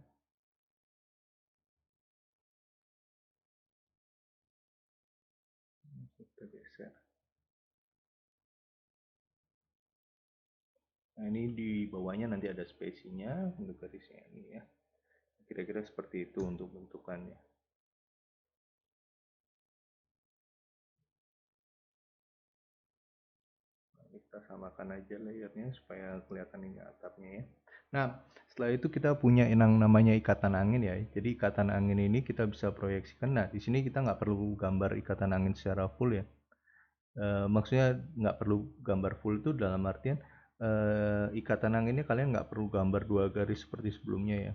A: Kita geser. Nah, ini di bawahnya nanti ada spesinya untuk garisnya ini ya. Kira-kira seperti itu untuk bentukannya. Nah, kita samakan aja layernya supaya kelihatan ini atapnya ya. Nah, setelah itu kita punya yang namanya ikatan angin ya. Jadi ikatan angin ini kita bisa proyeksikan. Nah, di sini kita nggak perlu gambar ikatan angin secara full ya. Maksudnya nggak perlu gambar full itu dalam artian ikatan anginnya kalian nggak perlu gambar 2 garis seperti sebelumnya ya.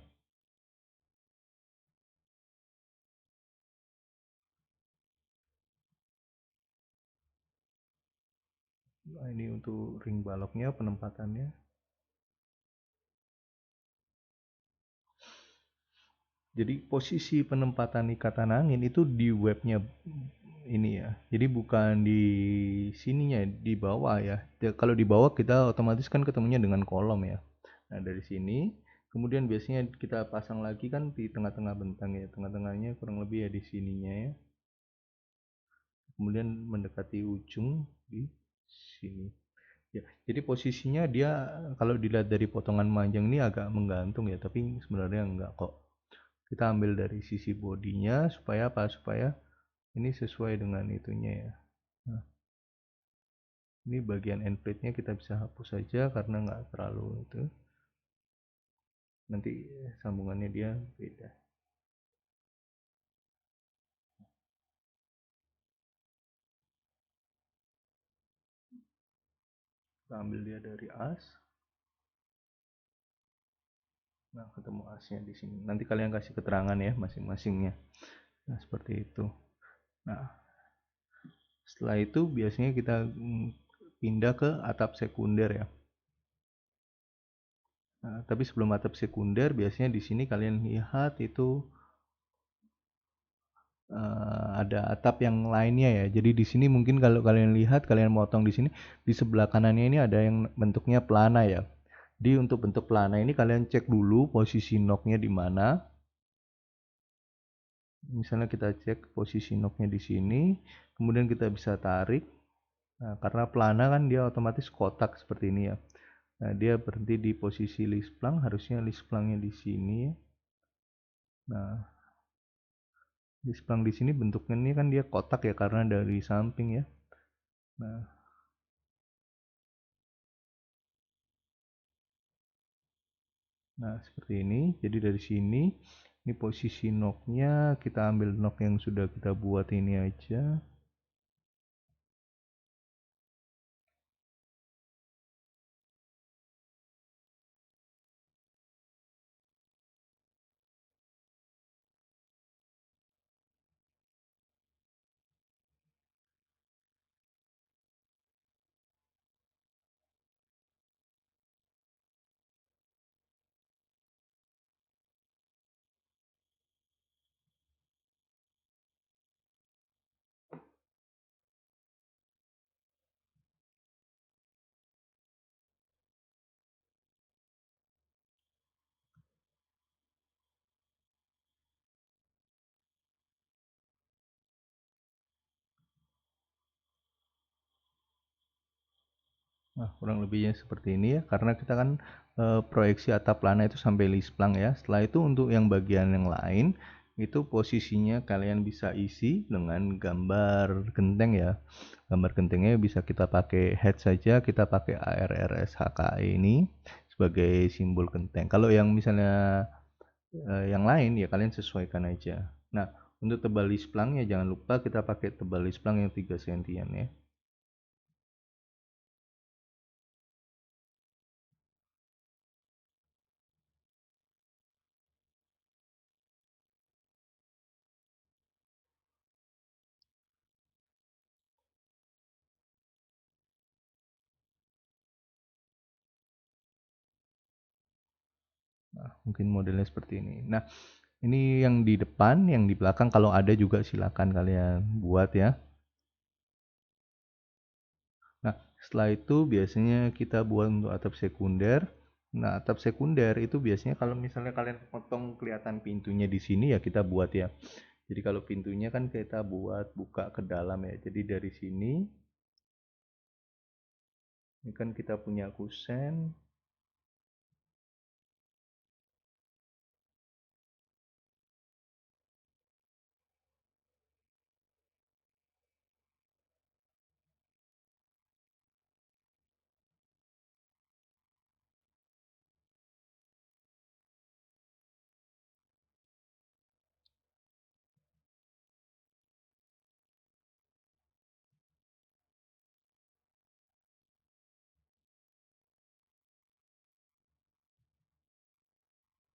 A: Nah, ini untuk ring baloknya penempatannya. Jadi posisi penempatan ikatan angin itu di webnya ini ya. Jadi bukan di sininya, di bawah ya. Kalau di bawah kita otomatis kan ketemunya dengan kolom ya. Nah dari sini, kemudian biasanya kita pasang lagi kan di tengah-tengah bentang ya. Tengah-tengahnya kurang lebih ya di sininya ya. Kemudian mendekati ujung di sini. Ya, jadi posisinya dia kalau dilihat dari potongan panjang ini agak menggantung ya, tapi sebenarnya enggak kok. Kita ambil dari sisi bodinya supaya apa? Supaya ini sesuai dengan itunya ya. Nah, ini bagian end plate-nya kita bisa hapus saja karena nggak terlalu itu. Nanti sambungannya dia beda. Kita ambil dia dari as. Nah, ketemu asnya di sini. Nanti kalian kasih keterangan ya masing-masingnya. Nah, seperti itu. Nah, setelah itu biasanya kita pindah ke atap sekunder ya. Nah, tapi sebelum atap sekunder biasanya di sini kalian lihat itu ada atap yang lainnya ya. Jadi di sini mungkin kalau kalian lihat, kalian motong di sini, di sebelah kanannya ini ada yang bentuknya pelana ya. Jadi untuk bentuk pelana ini kalian cek dulu posisi knocknya di mana. Misalnya kita cek posisi knocknya di sini, kemudian kita bisa tarik. Nah, karena pelana kan dia otomatis kotak seperti ini ya. Nah, dia berhenti di posisi list plank, harusnya list planknya di sini ya. Nah, list plank di sini bentuknya ini kan dia kotak ya karena dari samping ya. Nah, seperti ini. Jadi dari sini, ini posisi knocknya, kita ambil knock yang sudah kita buat ini aja. Nah, kurang lebihnya seperti ini ya, karena kita kan proyeksi atap lana itu sampai lisplang ya. Setelah itu untuk yang bagian yang lain, itu posisinya kalian bisa isi dengan gambar genteng ya. Gambar gentengnya bisa kita pakai head saja, kita pakai ARRSHKE ini sebagai simbol genteng. Kalau yang misalnya yang lain ya kalian sesuaikan aja. Nah, untuk tebal lisplangnya jangan lupa kita pakai tebal lisplang yang 3 sentian ya. Nah, mungkin modelnya seperti ini. Nah, ini yang di depan, yang di belakang kalau ada juga silakan kalian buat ya. Nah, setelah itu biasanya kita buat untuk atap sekunder. Nah, atap sekunder itu biasanya kalau misalnya kalian potong kelihatan pintunya di sini ya kita buat ya. Jadi kalau pintunya kan kita buat buka ke dalam ya. Jadi dari sini ini kan kita punya kusen.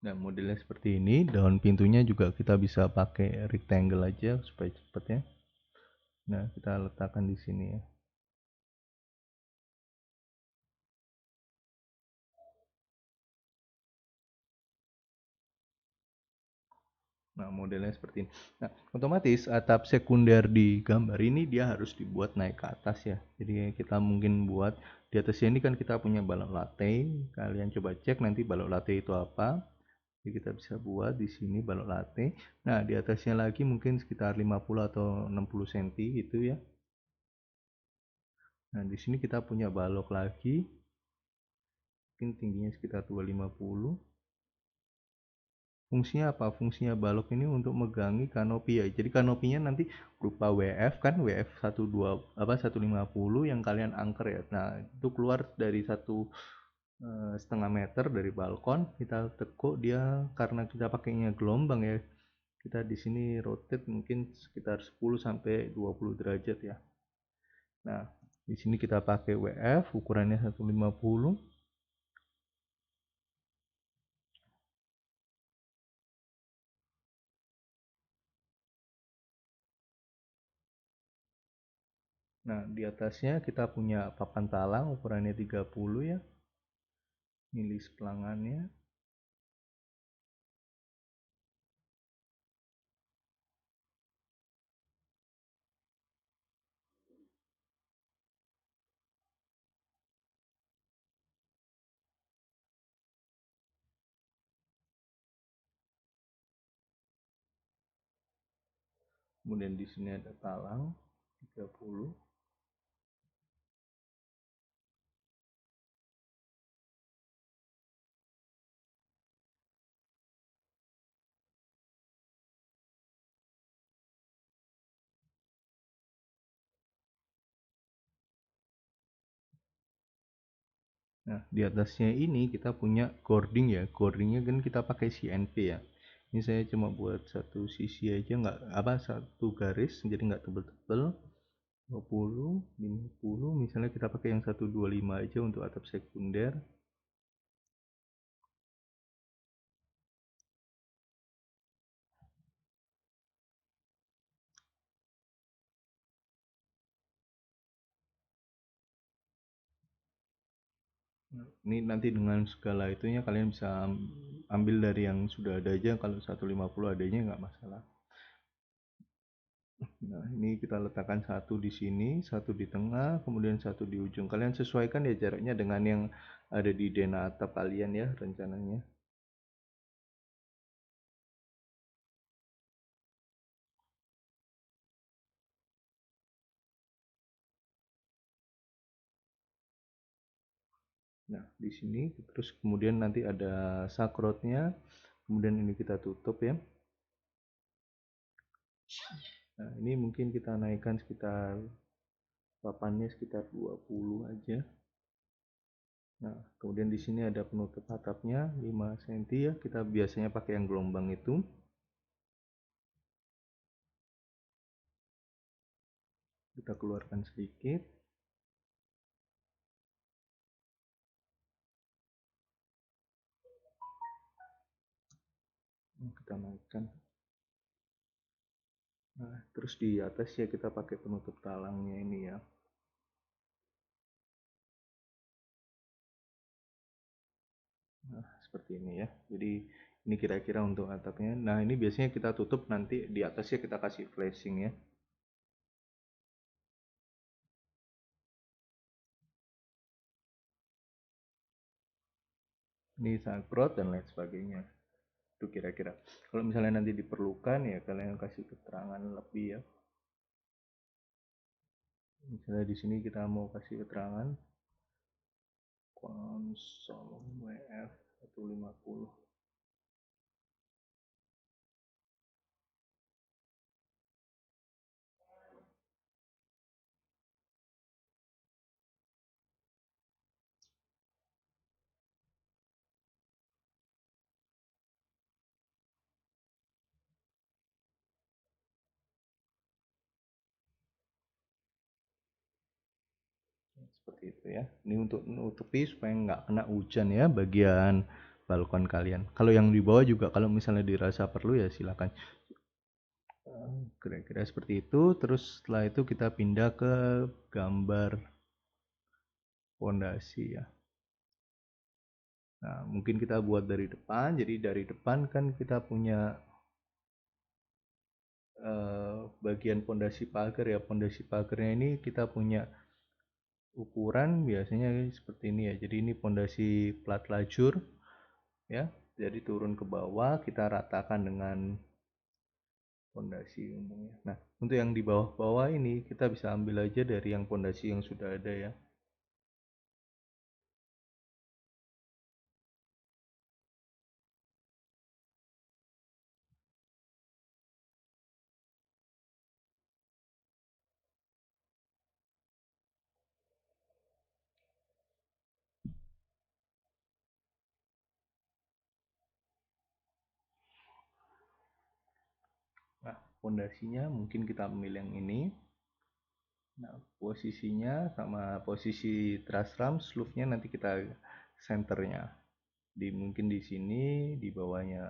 A: Nah, modelnya seperti ini. Daun pintunya juga kita bisa pakai rectangle aja supaya cepet ya. Nah, kita letakkan di sini ya. Nah, modelnya seperti ini. Nah, otomatis atap sekunder di gambar ini dia harus dibuat naik ke atas ya. Jadi kita mungkin buat di atasnya ini kan kita punya balok latte. Kalian coba cek nanti balok latte itu apa. Jadi kita bisa buat di sini balok latte. Nah, di atasnya lagi mungkin sekitar 50 atau 60 cm gitu ya. Nah, di sini kita punya balok lagi. Mungkin tingginya sekitar 250. Fungsinya apa? Fungsinya balok ini untuk megangi kanopi ya. Jadi kanopinya nanti berupa WF kan, WF 150 yang kalian angker ya. Nah, itu keluar dari 1,5 meter dari balkon, kita tekuk dia karena kita pakainya gelombang ya. Kita di sini rotate mungkin sekitar 10 sampai 20 derajat ya. Nah, di sini kita pakai WF ukurannya 150. Nah, di atasnya kita punya papan talang ukurannya 30 ya. Ini list pelanggannya. Kemudian di sini ada talang 30. Nah, di atasnya ini kita punya cording ya. Cordingnya kan kita pakai CNP ya. Ini saya cuma buat satu sisi aja, nggak apa satu garis, jadi nggak tebel-tebel. 20, 50, misalnya kita pakai yang 125 aja untuk atap sekunder. Ini nanti dengan segala itunya kalian bisa ambil dari yang sudah ada aja, kalau 150 adanya nggak masalah. Nah, ini kita letakkan satu di sini, satu di tengah, kemudian satu di ujung. Kalian sesuaikan ya jaraknya dengan yang ada di denah atap kalian ya rencananya. Nah, di sini terus kemudian nanti ada sakrotnya, kemudian ini kita tutup ya. Nah, ini mungkin kita naikkan sekitar papannya sekitar 20 aja. Nah, kemudian di sini ada penutup atapnya 5 cm ya. Kita biasanya pakai yang gelombang itu. Kita keluarkan sedikit. Kita naikkan. Nah, terus di atas ya kita pakai penutup talangnya ini ya. Nah, seperti ini ya. Jadi ini kira-kira untuk atapnya. Nah, ini biasanya kita tutup nanti di atasnya kita kasih flashing ya. Ini sakrot dan lain sebagainya. Itu kira-kira. Kalau misalnya nanti diperlukan ya kalian kasih keterangan lebih ya. Misalnya di sini kita mau kasih keterangan konsol WF 150. Seperti itu ya. Ini untuk nutupi supaya nggak kena hujan ya bagian balkon kalian. Kalau yang di bawah juga kalau misalnya dirasa perlu ya silakan. Kira-kira seperti itu. Terus setelah itu kita pindah ke gambar fondasi ya. Nah, mungkin kita buat dari depan. Jadi dari depan kan kita punya bagian pondasi pagar ya. Pondasi pagarnya ini kita punya ukuran biasanya seperti ini ya. Jadi ini pondasi plat lajur ya. Jadi turun ke bawah kita ratakan dengan pondasi umumnya. Nah, untuk yang di bawah-bawah ini kita bisa ambil aja dari yang pondasi yang sudah ada ya. Nah, pondasinya mungkin kita ambil yang ini. Nah, posisinya sama posisi truss ram, sleeve-nya nanti kita centernya. Di mungkin di sini di bawahnya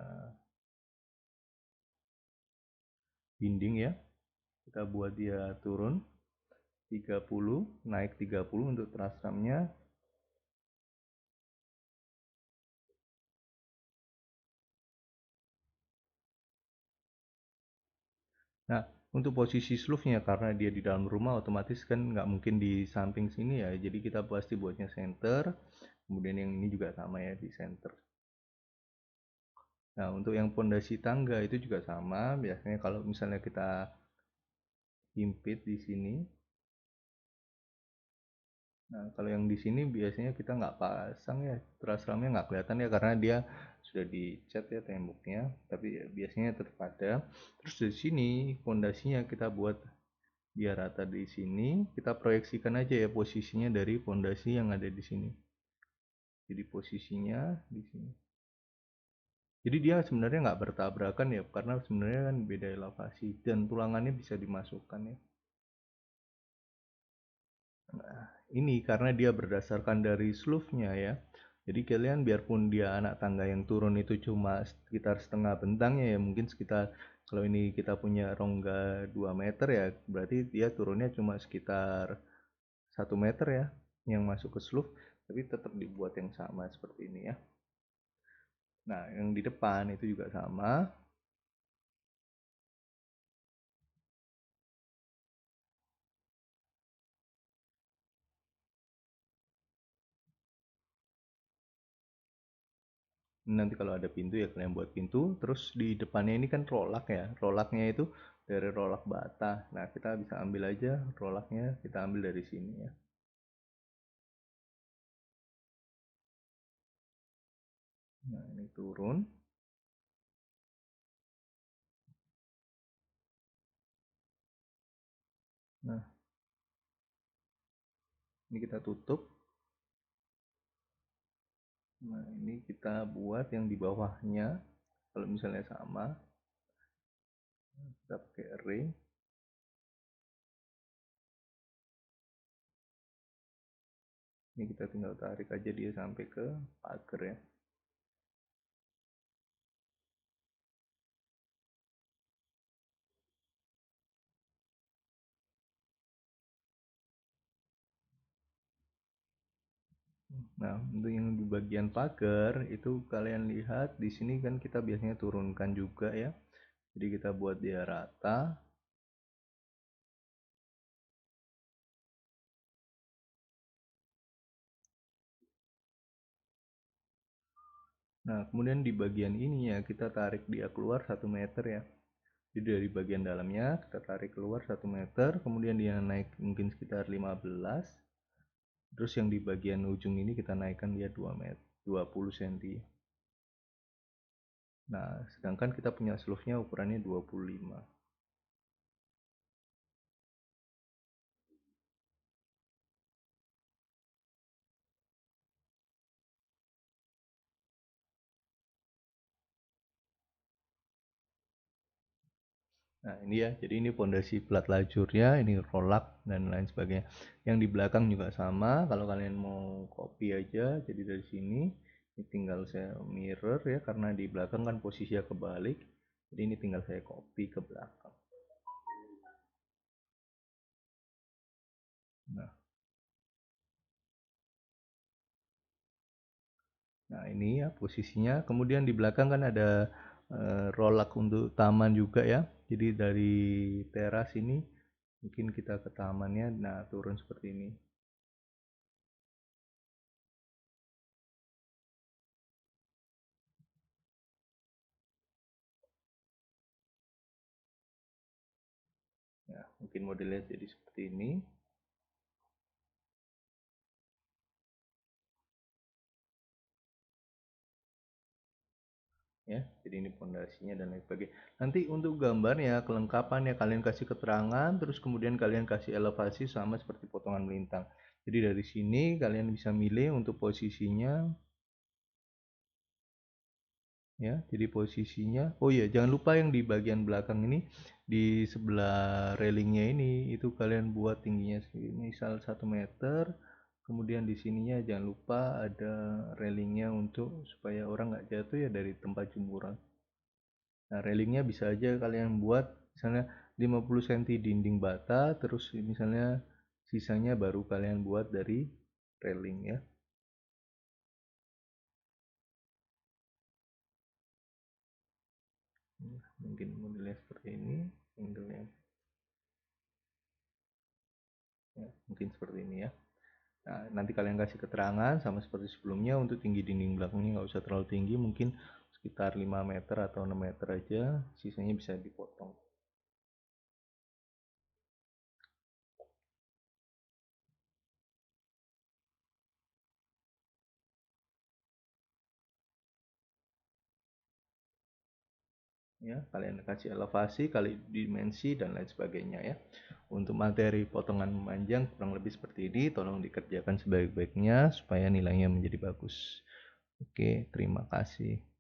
A: binding ya. Kita buat dia turun 30, naik 30 untuk truss ram-nya. Nah, untuk posisi sleeve-nya karena dia di dalam rumah otomatis kan nggak mungkin di samping sini ya. Jadi kita pasti buatnya center. Kemudian yang ini juga sama ya di center. Nah, untuk yang pondasi tangga itu juga sama. Biasanya kalau misalnya kita himpit di sini. Nah, kalau yang di sini biasanya kita nggak pasang ya, truss ram-nya nggak kelihatan ya karena dia sudah dicat ya temboknya. Tapi ya, biasanya tetap ada. Terus di sini pondasinya kita buat biar rata di sini. Kita proyeksikan aja ya posisinya dari pondasi yang ada di sini. Jadi posisinya di sini. Jadi dia sebenarnya nggak bertabrakan ya, karena sebenarnya kan beda elevasi dan tulangannya bisa dimasukkan ya. Nah, ini karena dia berdasarkan dari sleeve-nya ya. Jadi kalian biarpun dia anak tangga yang turun itu cuma sekitar setengah bentangnya ya, mungkin sekitar kalau ini kita punya rongga 2 meter ya, berarti dia turunnya cuma sekitar 1 meter ya yang masuk ke sleeve, tapi tetap dibuat yang sama seperti ini ya. Nah, yang di depan itu juga sama. Nanti kalau ada pintu ya kalian buat pintu. Terus di depannya ini kan rolak ya. Rolaknya itu dari rolak bata. Nah, kita bisa ambil aja rolaknya, kita ambil dari sini ya. Nah, ini turun. Nah, ini kita tutup. Nah, ini kita buat yang di bawahnya. Kalau misalnya sama, kita pakai ring. Ini kita tinggal tarik aja dia sampai ke pagar ya. Nah, untuk yang di bagian pagar itu kalian lihat di sini kan kita biasanya turunkan juga ya. Jadi kita buat dia rata. Nah, kemudian di bagian ini ya kita tarik dia keluar 1 meter ya. Jadi dari bagian dalamnya kita tarik keluar 1 meter, kemudian dia naik mungkin sekitar 15. Terus yang di bagian ujung ini kita naikkan dia 2 meter, 20 cm. Nah, sedangkan kita punya sleeve-nya ukurannya 25. Nah, ini ya, jadi ini pondasi plat lajurnya, ini rolak dan lain sebagainya. Yang di belakang juga sama, kalau kalian mau copy aja, jadi dari sini ini tinggal saya mirror ya, karena di belakang kan posisinya kebalik. Jadi ini tinggal saya copy ke belakang. Nah, nah ini ya posisinya. Kemudian di belakang kan ada rolak untuk taman juga ya. Jadi dari teras ini mungkin kita ke tamannya, nah turun seperti ini. Ya, mungkin modelnya jadi seperti ini. Ya, jadi ini pondasinya dan lain sebagainya. Nanti untuk gambarnya, kelengkapannya kalian kasih keterangan, terus kemudian kalian kasih elevasi sama seperti potongan melintang. Jadi dari sini kalian bisa milih untuk posisinya, ya. Jadi posisinya, oh iya, jangan lupa yang di bagian belakang ini, di sebelah railingnya ini, itu kalian buat tingginya misal 1 meter. Kemudian di sininya jangan lupa ada railingnya untuk supaya orang nggak jatuh ya dari tempat jemuran. Nah, railingnya bisa aja kalian buat misalnya 50 cm dinding bata, terus misalnya sisanya baru kalian buat dari railing ya. Mungkin modelnya seperti ini, modelnya ya, mungkin seperti ini ya. Nah, nanti kalian kasih keterangan sama seperti sebelumnya untuk tinggi dinding belakangnya nggak usah terlalu tinggi, mungkin sekitar 5 meter atau 6 meter aja, sisanya bisa dipotong. Ya, kalian kasih elevasi, kali dimensi dan lain sebagainya ya. Untuk materi potongan memanjang kurang lebih seperti ini, tolong dikerjakan sebaik-baiknya supaya nilainya menjadi bagus. Oke, terima kasih.